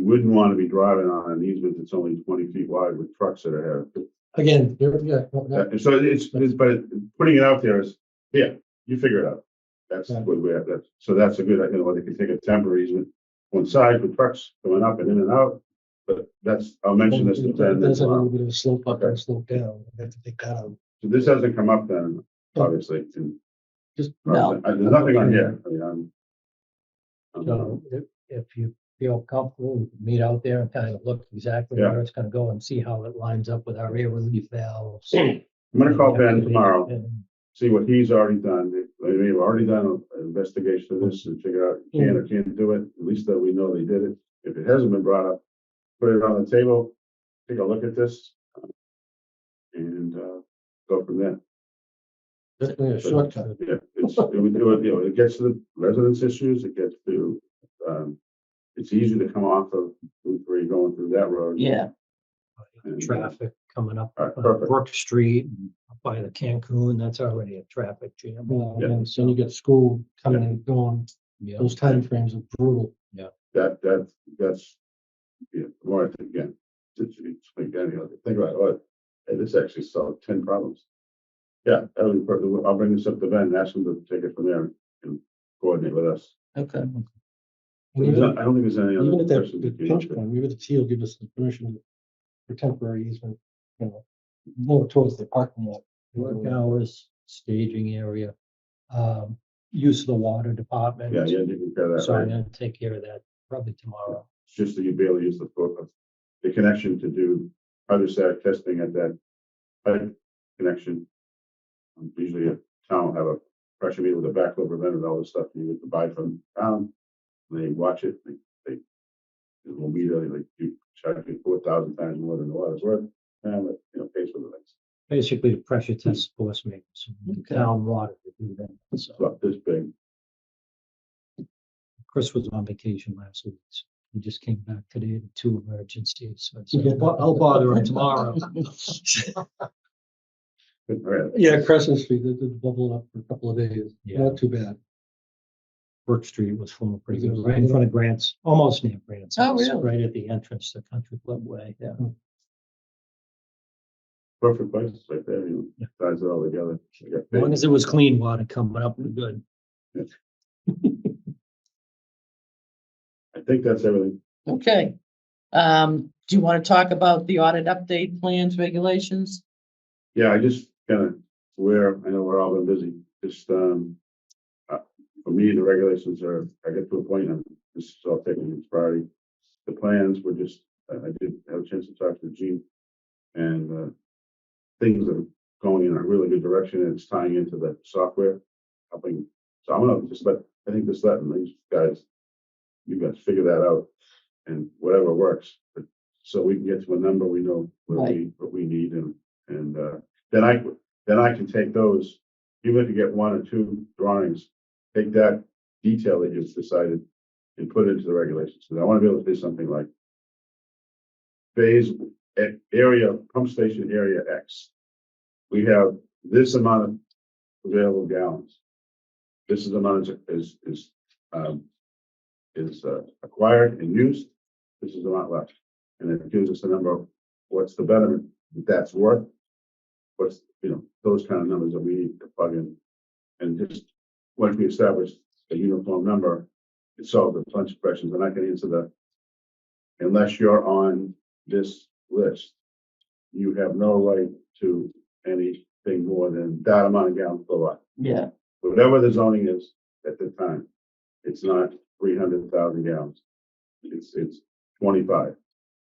C: wouldn't want to be driving on an easement that's only 20 feet wide with trucks that are here.
D: Again, yeah.
C: So but putting it out there is, yeah, you figure it out. That's
D: Yeah.
C: what we have, that's a good, they can take a temporary easement one side with trucks going up and in and out. But I'll mention this to
D: It
C: Ben
D: does have a
C: tomorrow.
D: little bit of a slope up and a
C: Okay.
D: slope down. We have to take that out.
C: So this hasn't come up then, obviously, and
D: Just,
B: No.
C: there's nothing on here, I mean,
A: So if you feel comfortable, we can meet out there and kind of look exactly
C: Yeah.
A: where it's gonna go and see how it lines up with our air relief valves.
C: I'm gonna call Ben tomorrow,
A: And
C: see what he's already done. Maybe they've already done an investigation of this and figure out you can or can't do it. At least that we know they did it. If it hasn't been brought up, put it on the table, take a look at this. And go from there.
D: definitely a shortcut.
C: Yeah, it would do it, it gets to the residents' issues, it gets to, it's easy to come off of Route 3 going through that road.
B: Yeah,
C: And,
A: traffic coming up
C: All right, perfect.
A: Brook Street and up by the Cancun, that's already a traffic jam.
D: And so you get school coming and going,
A: Yeah.
D: those timeframes are brutal.
C: that's, yeah, the more I think again, think about it, what, hey, this actually solved 10 problems. Yeah, that would be perfect. I'll bring this up to Ben and ask him to take it from there and coordinate with us.
B: okay.
C: I don't think there's any
D: Even
C: other
D: at that
C: questions.
D: the
C: that came
D: pinch
C: up.
D: point, maybe the T will give us the permission for temporary easement, more towards the parking lot.
A: Work hours, staging area, use of the water department.
C: Yeah, you can care that,
A: So I'm
C: right?
A: gonna take care of that probably tomorrow.
C: It's just that you barely use the connection to do hydrostatic testing at that pipe connection. Usually a town will have a pressure meter with a backflow preventer, all this stuff you have to buy from town. They watch it, they will meter, like you charge you 4,000 times more than the water's worth, and it, pays for the things.
A: Basically, the pressure test force maintenance,
B: Okay.
A: town water to do that.
C: It's
A: So
C: about this big.
A: Chris was on vacation last week. So he just came back today to 2 emergencies. So I
D: Yeah.
A: said, "Well, I'll bother him tomorrow."
C: Right.
D: Yeah, Crescent Street, it did bubble up for a couple of days.
A: Yeah.
D: Not too bad.
A: Brook Street was full of pretty
D: Is it
A: good, right in front of Grant's, almost near Grant's.
B: Oh,
A: house,
B: really?
A: Right at the entrance to Country Club Way, yeah.
C: Perfect place right there, ties it all together. You got
A: As long as it was clean water coming up, we're good.
C: I think that's everything.
B: Okay. Do you want to talk about the audit update plans, regulations?
C: Yeah, I just kind of I know we're all been busy, just, for me, the regulations I get to a point, I'm just all taking its priority. The plans were just, I did have a chance to talk to Gene, and, things are going in a really good direction, and it's tying into the software, helping. So I'm gonna just letting these guys, you guys figure that out, and whatever works, but so we can get to a number we know what we need, and then I can take those, even if you get 1 or 2 drawings, take that detail that you've decided and put it into the regulations. Because I want to be able to do something like phase area, pump station area X. We have this amount of available gallons. This is the amount is acquired and used. This is the amount left, and it gives us a number of what's the betterment that's worth. What's those kind of numbers that we need to plug in, and just once we establish a uniform number, it solves a bunch of questions. And I can answer that. Unless you're on this list, you have no right to anything more than that amount of gallons per lot.
B: Yeah.
C: Whatever the zoning is at the time, it's not 300,000 gallons. It's 25.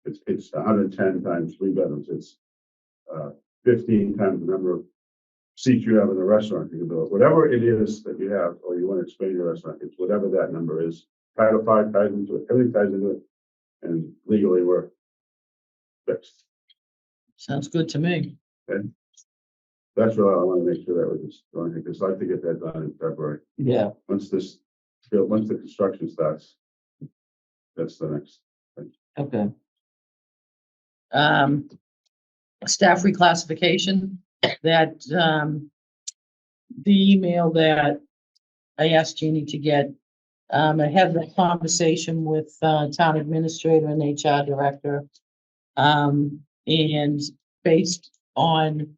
C: It's 110 times 3 bedrooms. It's 15 times the number of seats you have in the restaurant. You can build whatever it is that you have, or you want to expand your restaurant. It's whatever that number is. Title V ties into it. Everything ties into it, and legally we're fixed.
B: Sounds good to me.
C: Okay. That's what I want to make sure that we're just going to, because I'd like to get that done in February.
B: Yeah.
C: Once the construction starts, that's the next thing.
B: Okay. Staff reclassification, that, the email that I asked Jeannie to get, I had the conversation with, town administrator and HR director. And based on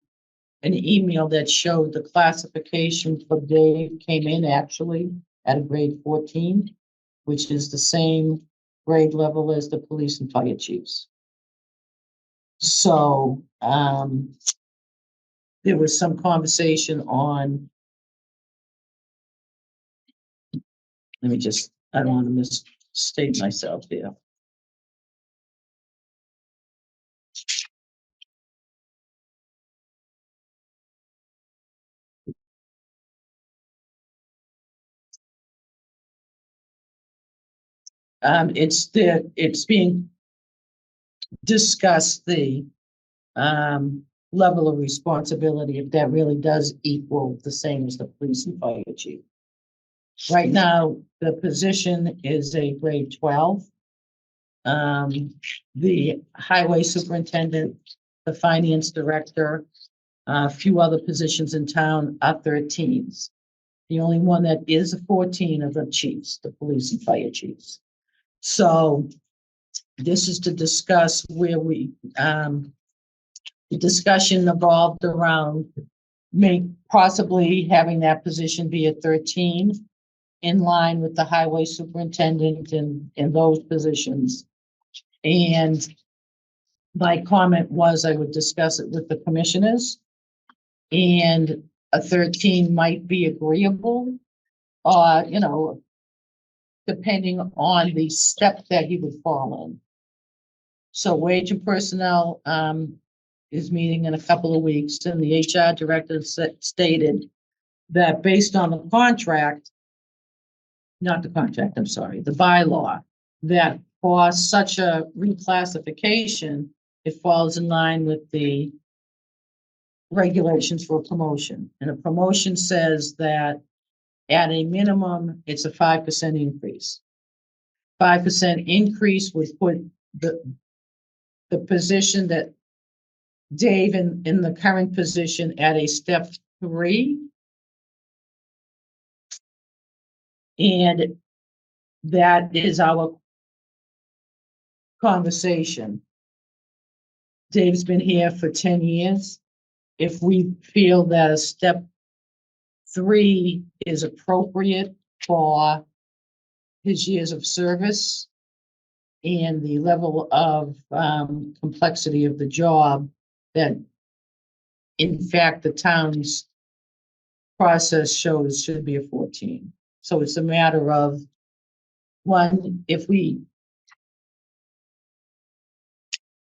B: an email that showed the classification for Dave came in actually at a grade 14, which is the same grade level as the police and fire chiefs. So, there was some conversation on, I don't want to misstate myself here. It's being discussed, the level of responsibility, if that really does equal the same as the police and fire chief. Right now, the position is a grade 12. The highway superintendent, the finance director, a few other positions in town are 13s. The only one that is a 14 are the chiefs, the police and fire chiefs. So this is to discuss where the discussion evolved around possibly having that position be a 13 in line with the highway superintendent in those positions. And my comment was I would discuss it with the commissioners, and a 13 might be agreeable. depending on the step that he would fall in. So wage and personnel, is meeting in a couple of weeks, and the HR director stated that based on the contract, not the contract, I'm sorry, the bylaw, that for such a reclassification, it falls in line with the regulations for a promotion. And a promotion says that at a minimum, it's a 5% increase. 5% increase would put the position that Dave in the current position at a step 3. And that is our conversation. Dave's been here for 10 years. If we feel that a step 3 is appropriate for his years of service and the level of complexity of the job, that in fact the town's process shows should be a 14. So it's a matter of, one, if we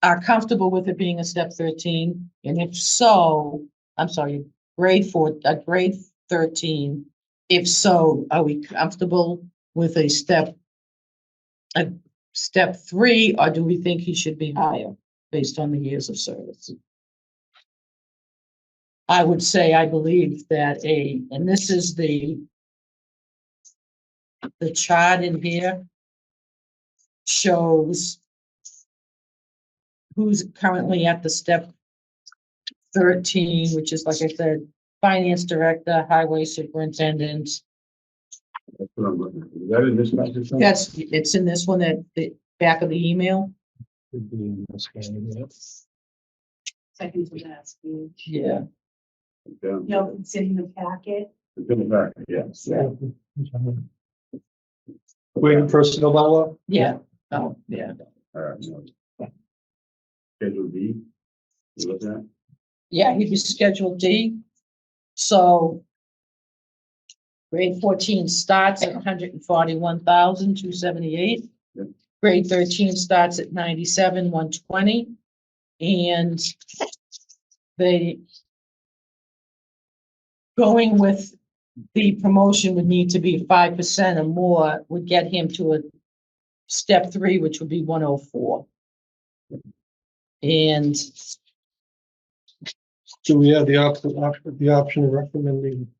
B: are comfortable with it being a step 13, and if so, I'm sorry, grade 13. If so, are we comfortable with a step 3, or do we think he should be higher based on the years of service? I would say, I believe that and this is the chart in here shows who's currently at the step 13, which is, like I said, finance director, highway superintendent.
C: That's what I'm looking at. Is that in this message?
B: It's in this one, at the back of the email.
A: Could be in this one, yeah.
E: Second to last page.
B: Yeah.
C: Yeah,
E: No, it's in the packet.
C: it's in the back, yes.
D: Wage and personnel bylaw?
B: Yeah. Oh, yeah.
C: All right. No. Schedule B, you look at?
B: Yeah, he'd be Schedule D. So grade 14 starts at 141,278.
C: Yep.
B: Grade 13 starts at 97,120. And they going with the promotion would need to be 5% or more, would get him to a step 3, which would be 104. And
D: Do we have the option of recommending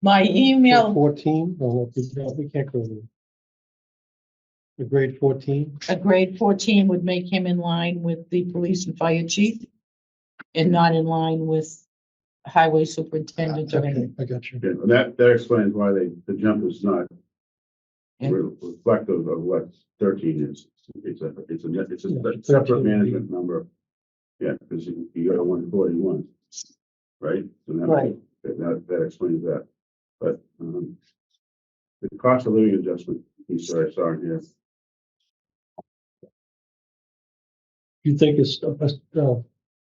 B: my email,
D: 14? Or we can't go there. The grade 14?
B: a grade 14 would make him in line with the police and fire chief and not in line with highway superintendent or
D: Okay,
B: anything.
D: I got you.
C: Yeah, that explains why the jump is not
B: Yeah.
C: reflective of what 13 is. It's a
D: Yeah,
C: separate
D: 13.
C: management number. Yeah, because you got a 141, right? So
B: Right.
C: That explains that. But the cost of living adjustment piece that I saw in here,
D: You think it's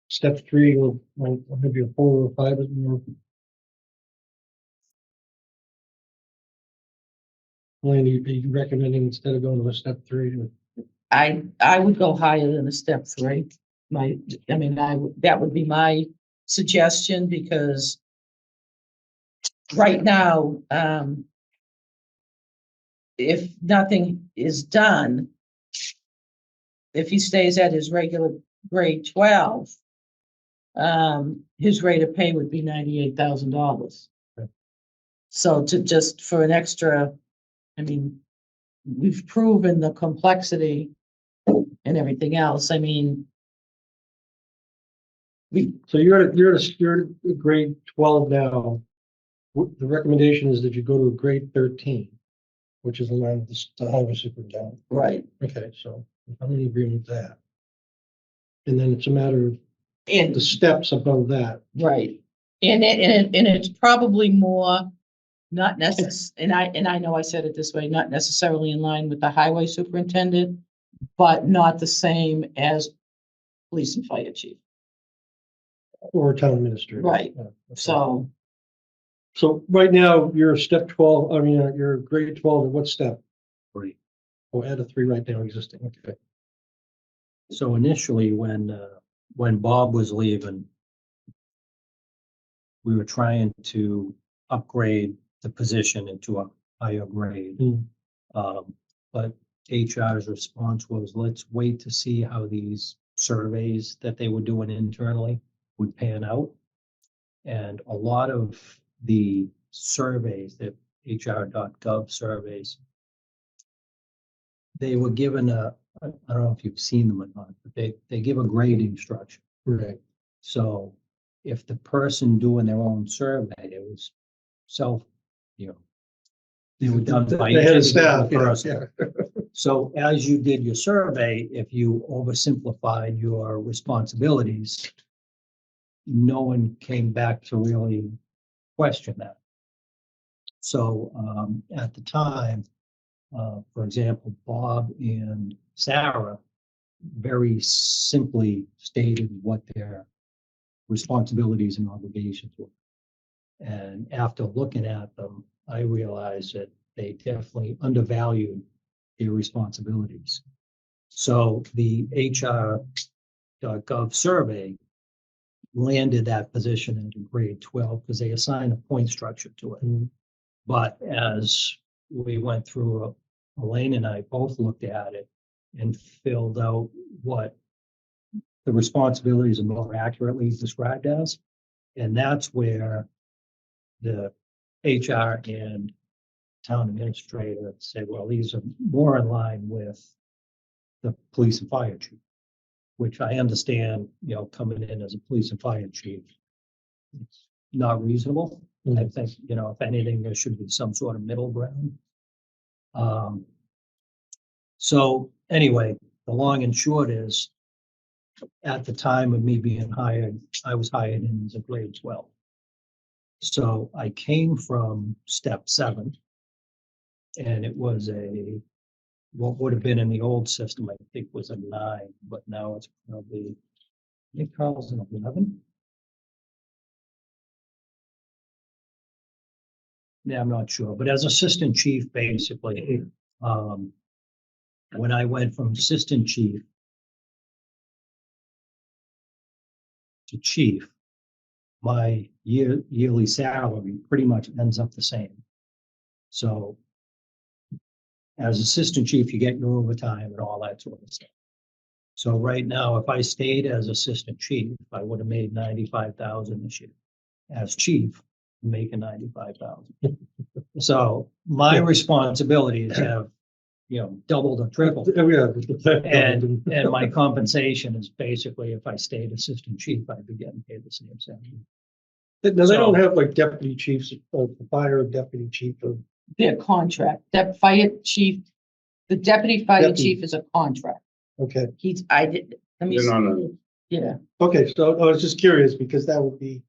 D: step 3 or maybe a 4 or 5 is more? Elaine, are you recommending instead of going to a step 3?
B: I would go higher than a step 3. That would be my suggestion, because right now, if nothing is done, if he stays at his regular grade 12, his rate of pay would be $98,000.
D: Okay.
B: So just for an extra, we've proven the complexity and everything else.
D: So you're at a grade 12 now. The recommendation is that you go to a grade 13, which is in line with the highway superintendent.
B: Right.
D: Okay, so I'm in agreement with that. And then it's a matter of
B: And
D: the steps above that.
B: right. And it's probably more, not necessarily, and I know I said it this way, not necessarily in line with the highway superintendent, but not the same as police and fire chief.
D: Or town administrator.
B: Right.
D: Yeah, okay.
B: So
D: So right now, you're step 12, I mean, you're grade 12, at what step?
A: Three.
D: Oh, add a 3 right now, existing, okay.
A: So initially, when Bob was leaving, we were trying to upgrade the position into a higher grade.
D: Hmm.
A: But HR's response was, let's wait to see how these surveys that they were doing internally would pan out. And a lot of the surveys, the HR.gov surveys, they were given I don't know if you've seen them or not, but they give a grading structure.
D: Right.
A: So if the person doing their own survey, it was self, they were done by
D: They had a
A: each
D: staff,
A: individual
D: yeah,
A: person.
D: yeah.
A: So as you did your survey, if you oversimplified your responsibilities, no one came back to really question that. So at the time, for example, Bob and Sarah very simply stated what their responsibilities and obligations were. And after looking at them, I realized that they definitely undervalued their responsibilities. So the HR.gov survey landed that position into grade 12 because they assigned a point structure to it.
D: Mhm.
A: But as we went through, Elaine and I both looked at it and filled out what the responsibilities are more accurately described as. And that's where the HR and town administrator say, well, these are more in line with the police and fire chief, which I understand, coming in as a police and fire chief, it's not reasonable. I think, if anything, there should be some sort of middle ground. So anyway, the long and short is, at the time of me being hired, I was hired in as a grade 12. So I came from step 7, and it was what would have been in the old system, I think was a 9, but now it's probably, I think Carl's an 11. Yeah, I'm not sure, but as assistant chief, basically, when I went from assistant chief to chief, my yearly salary pretty much ends up the same. So as assistant chief, you get your overtime and all that sort of stuff. So right now, if I stayed as assistant chief, I would have made 95,000 this year. As chief, I'm making 95,000. So my responsibilities have, doubled or tripled.
D: Oh, yeah.
A: And my compensation is basically, if I stayed assistant chief, I'd be getting paid the same salary.
D: Now, they don't have like deputy chiefs, or fire deputy chief, or
B: Their contract, that fire chief, the deputy fire
D: Deputy.
B: chief is a contract.
D: okay.
B: Let me
C: They're
B: see.
C: not on,
B: Yeah,
D: Okay, so I was just curious because that would be,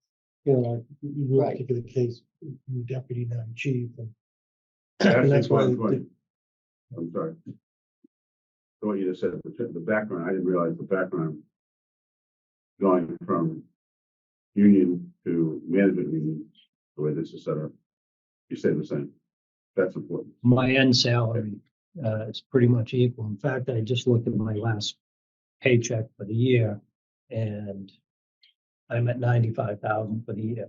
D: like, you would
B: Right.
D: particular case, you deputy, now you chief. And
C: that's
D: and
C: an
D: that's why,
C: important point. I'm sorry. So what you just said, the background, I didn't realize the background going from union to management union, the way this is set up, you say the same. That's important.
A: My end salary is pretty much equal. In fact, I just looked at my last paycheck for the year, and I'm at 95,000 for the year.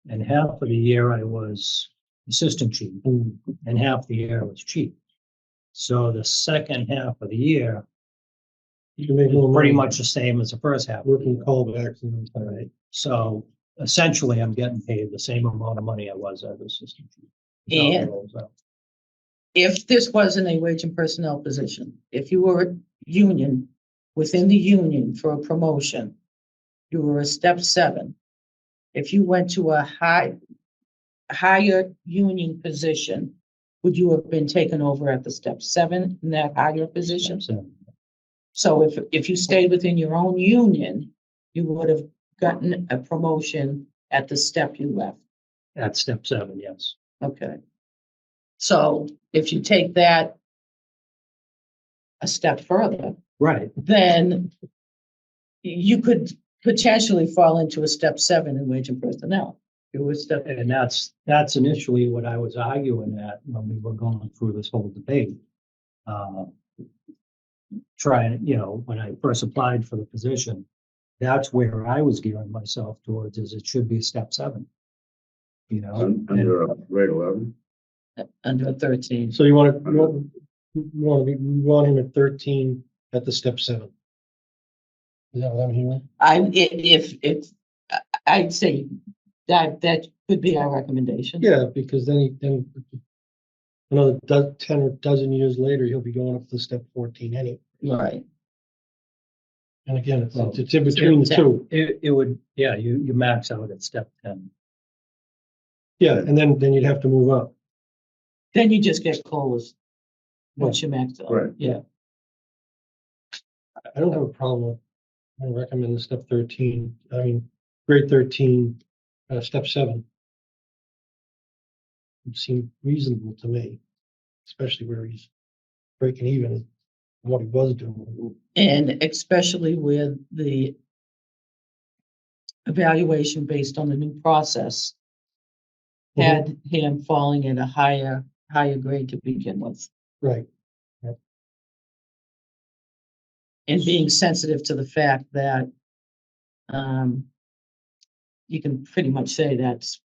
A: And half of the year I was assistant chief, and half the year I was chief. So the second half of the year
D: you can make
A: is
D: more
A: pretty
D: money
A: much the same as the first half.
D: working callbacks and
A: All right. So essentially, I'm getting paid the same amount of money I was as assistant chief. That's how it
B: And-
A: rolls out.
B: if this wasn't a wage and personnel position, if you were a union, within the union for a promotion, you were a step 7. If you went to a higher union position, would you have been taken over at the step 7 in that higher position?
A: So,
B: So if you stayed within your own union, you would have gotten a promotion at the step you left.
A: at step 7, yes.
B: Okay. So if you take that a step further,
A: Right.
B: then you could potentially fall into a step 7 in wage and personnel. It was step,
A: And that's initially what I was arguing at when we were going through this whole debate. Uh, Trying, when I first applied for the position, that's where I was gearing myself towards, is it should be step 7. And
C: Under grade 11.
B: under 13.
D: So you want to, you want him at 13 at the step 7. Is that what I'm hearing?
B: If, I'd say that could be our recommendation.
D: Yeah, because then another 10 or dozen years later, he'll be going up to step 14 anyway.
B: Right.
D: And again, it's in between the two.
A: it would, yeah, you max out at step 10.
D: Yeah, and then you'd have to move up.
B: Then you just get COLAs. Once you max out.
C: Right.
B: Yeah.
D: I don't have a problem with, I recommend the step 13, grade 13, step 7. It seemed reasonable to me, especially where he's breaking even what he was doing.
B: And especially with the evaluation based on the new process, had him falling at a higher grade to begin with.
D: Right.
B: And being sensitive to the fact that you can pretty much say that's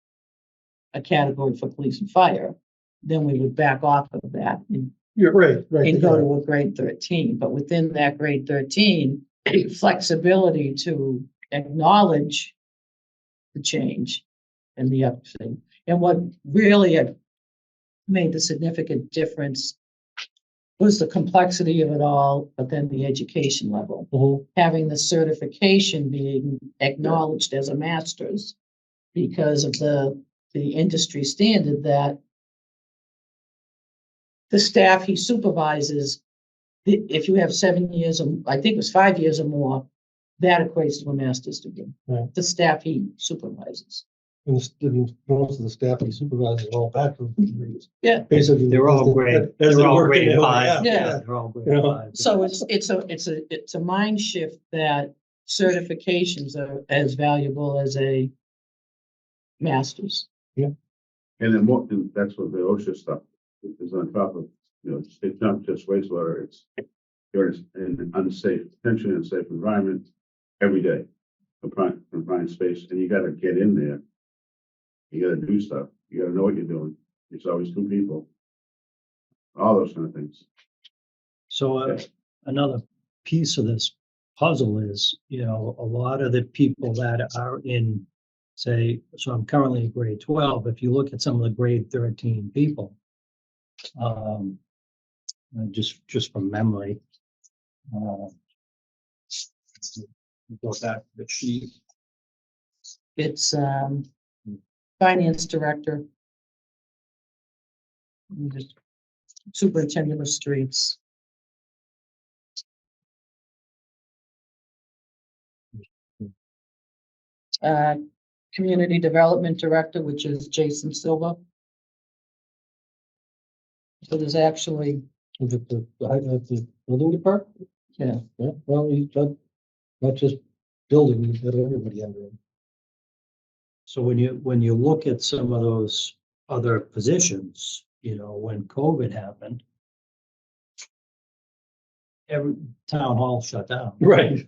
B: a category for police and fire, then we would back off of that and
D: You're right.
B: and go to a grade 13. But within that grade 13, flexibility to acknowledge the change and the upthing. And what really made the significant difference was the complexity of it all, but then the education level. Having the certification being acknowledged as a master's because of the industry standard that the staff he supervises, if you have 7 years, I think it was 5 years or more, that equates to a master's degree.
D: Right.
B: The staff he supervises.
D: And most of the staff he supervises all bachelor's degrees.
B: Yeah.
D: Basically.
A: They're all grade,
D: as
A: they're all
D: working
A: grade
D: their way
A: 5.
D: up,
B: Yeah.
A: They're all grade
D: You know,
A: 5.
B: So it's a mind shift that certifications are as valuable as a master's.
C: And then and that's what the OSHA stuff is on top of, it's not just wastewater, it's you're in an unsafe, potentially unsafe environment every day, confined space, and you gotta get in there. You gotta do stuff, you gotta know what you're doing, it's always 2 people. All those kind of things.
A: So another piece of this puzzle is, a lot of the people that are in, say, so I'm currently in grade 12. If you look at some of the grade 13 people, just from memory, go back to the sheet.
B: It's finance director. and just Superintendent of streets. Community development director, which is Jason Silva. So there's actually,
D: Is it the building department?
B: yeah,
D: Yeah, well, he's not just building, he's got everybody under him.
A: So when you look at some of those other positions, when COVID happened, every town hall shut down,
D: Right.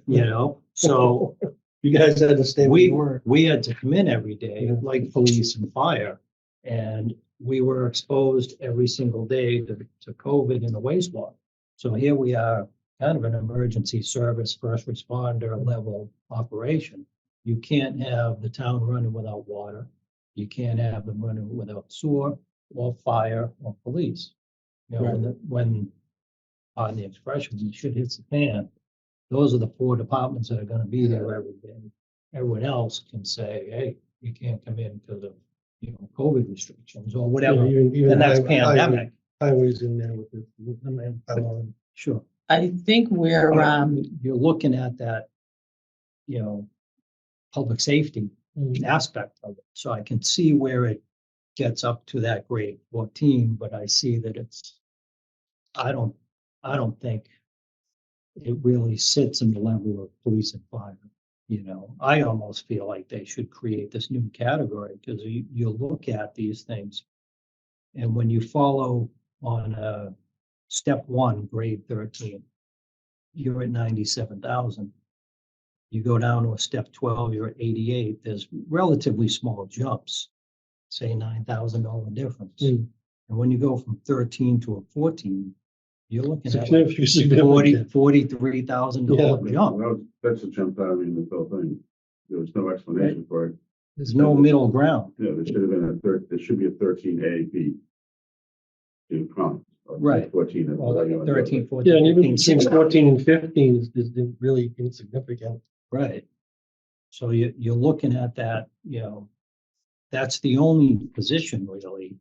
A: so
D: You guys had to stay where you were.
A: we had to come in every day,
D: Yeah.
A: like police and fire, and we were exposed every single day to COVID in the wastewater. So here we are, kind of an emergency service, first responder level operation. You can't have the town running without water. You can't have them running without sewer or fire or police. When on the expression, you should hit the fan. Those are the 4 departments that are gonna be there every day. Everyone else can say, hey, you can't come in because of, COVID restrictions or whatever.
D: Even
A: And that's
D: highway-
A: pandemic.
D: Highways in there with
A: Sure.
B: I think we're,
A: You're looking at that, public safety aspect of it. So I can see where it gets up to that grade 14, but I see that I don't think it really sits in the level of police and fire. You know, I almost feel like they should create this new category, because you look at these things. And when you follow on step one, grade 13, you're at 97,000. You go down to a step 12, you're at 88. There's relatively small jumps, say $9,000 difference.
D: Mm.
A: And when you go from 13 to a 14, you're looking at like
D: Significant.
A: $43,000
D: Yeah.
A: jump.
C: Well, that's a jump out, I mean, the whole thing. There was no explanation for it.
A: There's no middle ground.
C: Yeah, there should have been there should be a 13A, B. In front. Or
A: Right.
C: 14. Or
A: Well,
C: whatever you wanna do.
A: 13, 14,
D: Yeah, and even
A: 15,
D: between
A: 16.
D: 14 and 15 is really insignificant.
A: Right. So you're looking at that, you know, that's the only position really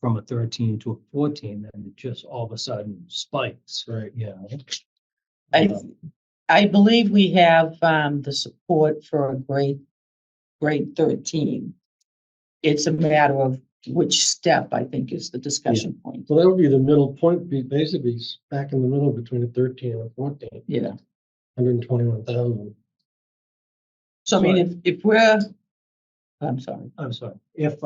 A: from a 13 to a 14, then it just all of a sudden spikes.
D: Right.
A: You know?
B: I believe we have, the support for grade 13. It's a matter of which step, I think, is the discussion point.
D: So that would be the middle point, be basically back in the middle between a 13 and a 14,
B: Yeah.
D: 121,000.
B: So I mean, if we're, I'm sorry.
A: I'm sorry. If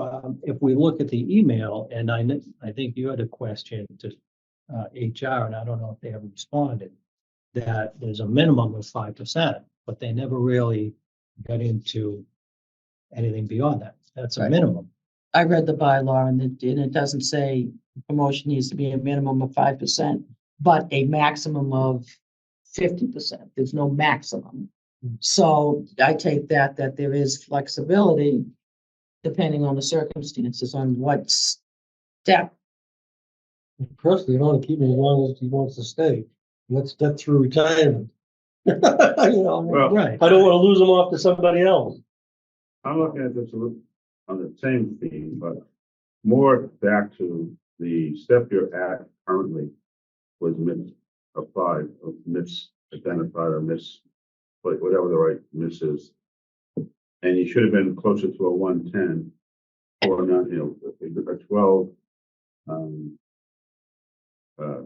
A: we look at the email, and I think you had a question to HR, and I don't know if they ever responded, that there's a minimum of 5%, but they never really got into anything beyond that. That's a
B: Right.
A: minimum.
B: I read the bylaw and it doesn't say promotion needs to be a minimum of 5%, but a maximum of 50%. There's no maximum. So I take that there is flexibility depending on the circumstances on what step.
D: Personally, I want to keep him as long as he wants to stay. And that's through retirement. You know,
C: Well,
A: Right.
D: I don't want to lose him off to somebody else.
C: I'm looking at this a little on the same theme, but more back to the step you're at currently was misapplied or misidentified or whatever the right miss is. And you should have been closer to a 110 or not, you know, a 12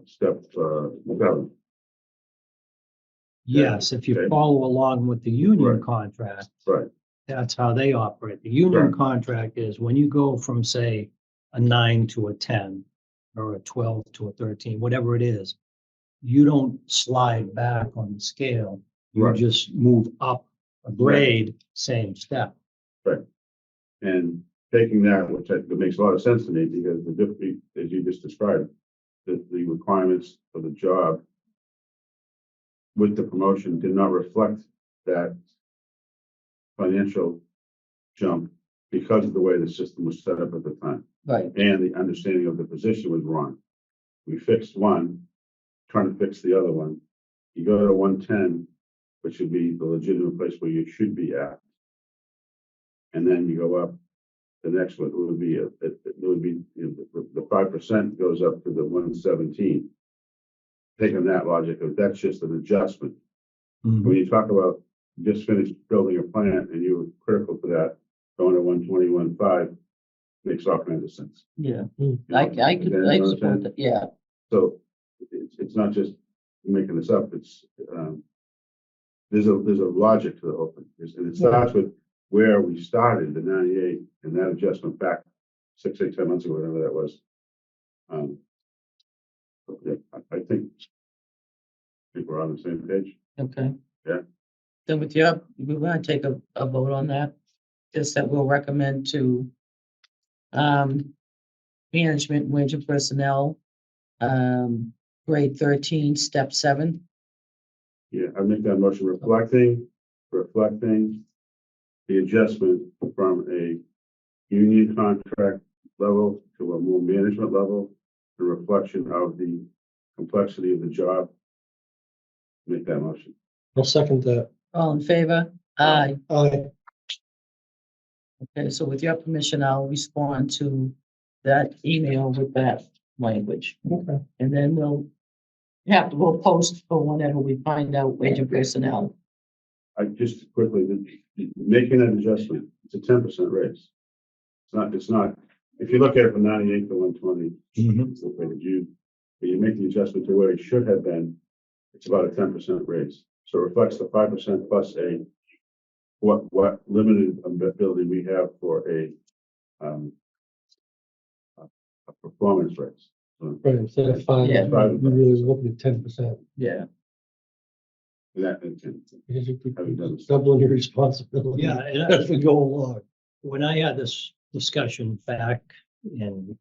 C: step 7.
A: Yes, if you
C: Okay.
A: follow along with the union
C: Right.
A: contract,
C: Right.
A: that's how they operate. The union
C: Correct.
A: contract is when you go from, say, a 9 to a 10 or a 12 to a 13, whatever it is, you don't slide back on the scale. You
C: Right.
A: just move up a grade, same step.
C: And taking that, which that makes a lot of sense to me, because the difficulty, as you just described, the requirements for the job with the promotion did not reflect that financial jump because of the way the system was set up at the time.
B: Right.
C: And the understanding of the position was wrong. We fixed one, trying to fix the other one. You go to 110, which should be the legitimate place where you should be at. And then you go up, the next one would be, the 5% goes up to the 117. Taking that logic, that's just an adjustment.
A: Mhm.
C: When you talk about just finished building a plant and you were critical to that, going to 121.5 makes all kinds of sense.
B: Yeah.
C: You
B: I
C: know,
B: I
C: and
B: could,
C: then
B: I
C: you know what I'm
B: support
C: saying?
B: that. Yeah.
C: So it's not just making this up, it's, there's a logic to the whole thing. And it starts with where we started, the 98, and that adjustment back 6, 8, 10 months ago, whatever that was. Yeah, I think we're on the same page.
B: Okay.
C: Yeah.
B: Then with your, we're gonna take a vote on that. Just that we'll recommend to management, wage and personnel, grade 13, step 7.
C: Yeah, I make that motion reflecting the adjustment from a union contract level to a more management level, the reflection of the complexity of the job. Make that motion.
D: I'll second that.
B: All in favor? Aye.
D: Aye.
B: Okay, so with your permission, I'll respond to that email with that language.
D: Okay.
B: And then we'll post for whenever we find out wage and personnel.
C: I just quickly, making that adjustment, it's a 10% raise. It's not, if you look at it from 98 to 120,
A: Mhm.
C: it's the way that you make the adjustment to where it should have been, it's about a 10% raise. So it reflects the 5% plus a what limited ability we have for a performance race. So
D: Right, instead of 5,
B: Yeah.
D: you really looking at 10%.
B: Yeah.
C: that,
D: Because you
C: Have you done
D: could
C: this?
D: double your responsibility.
A: Yeah, and
D: As we go along.
A: when I had this discussion back in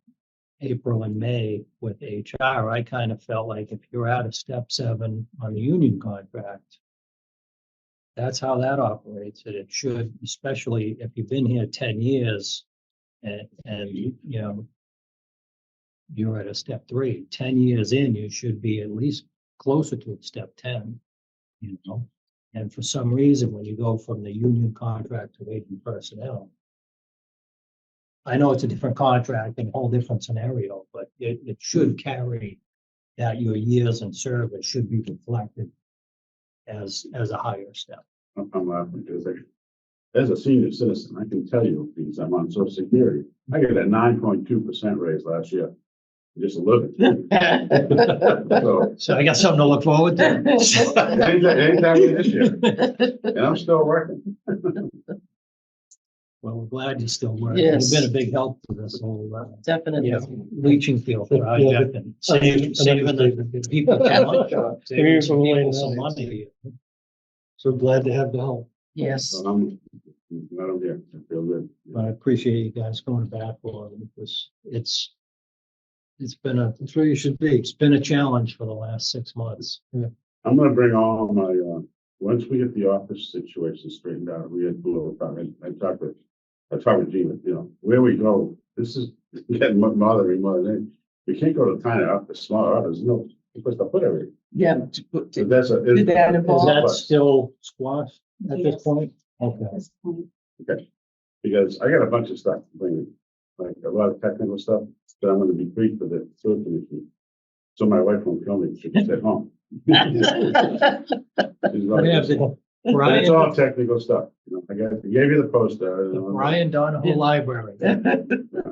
A: April and May with HR, I kind of felt like if you're at a step 7 on the union contract, that's how that operates, and it should, especially if you've been here 10 years and you know, you're at a step 3, 10 years in, you should be at least closer to a step 10, you know? And for some reason, when you go from the union contract to agent personnel, I know it's a different contract and a whole different scenario, but it should carry that your years in service should be reflected as a higher step.
C: I'm laughing because as a senior citizen, I can tell you, because I'm on social security, I got a 9.2% raise last year. Just a little bit. So,
A: So I got something to look forward to.
C: anytime this year, and I'm still working.
A: Well, we're glad you're still working.
B: Yes.
A: You've been a big help to this whole,
B: Definitely.
A: leaching field project and saving the people
D: Here's
A: some
D: what we're
A: people
D: laying
A: some
D: out.
A: money.
D: So glad to have the help.
B: Yes.
C: So I'm here. I feel good.
A: But I appreciate you guys going back for it because it's been
D: That's where you should be.
A: it's been a challenge for the last 6 months.
C: I'm gonna bring all my, once we get the office situation straightened out, we had a little time. I talked with Gina, you know, where we go, this is getting bothering more than anything. We can't go to tiny office, smaller office, no, because I put everything.
B: Yeah.
C: So that's a.
B: Did that
A: Is
B: involve-
A: that still squashed at this
E: Yes.
A: point? Okay.
E: At this point.
C: Because I got a bunch of stuff to bring, like a lot of technical stuff that I'm gonna be free for the sewer commission. So my wife won't kill me, she can stay home. She's
A: We have
C: like,
A: the
C: But it's
A: Brian,
C: all technical stuff, you know, I gave you the poster.
A: the
C: You know,
A: Brian Donahoe Library.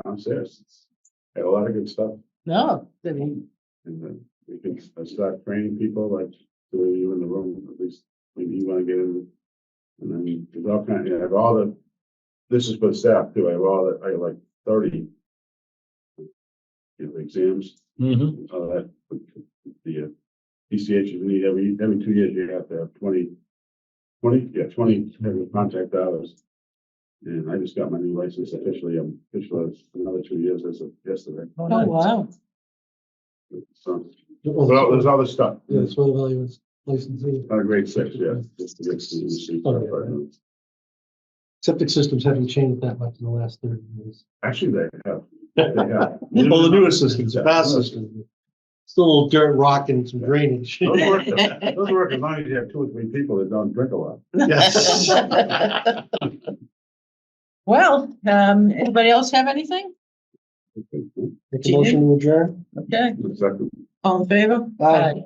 C: I'm serious, it's got a lot of good stuff,
B: No, I mean,
C: and we can start training people, like, the way you in the room, at least, when you wanna get in. And then there's all kind, I have all the, this is for staff too, I have like 30. Exams,
A: Mhm.
C: all that, the PCH, you need every 2 years, you have to have 20 every contact hours. And I just got my new license officially, I'm official another 2 years as of yesterday.
B: oh, wow.
C: So, well, there's all this stuff,
D: Yeah, that's what the value is licensing.
C: grade 6, yeah, just to get to the seat.
D: Okay. Septic systems haven't changed that much in the last 30 years.
C: Actually, they have.
D: Well, the newer systems, the past systems, still a little dirt, rock and some drainage.
C: Those work as long as you have 2 or 3 people that don't drink a lot.
D: Yes.
B: Well, anybody else have anything?
D: Make a motion to adjourn?
B: Okay,
C: Exactly.
B: all in favor?
D: Aye.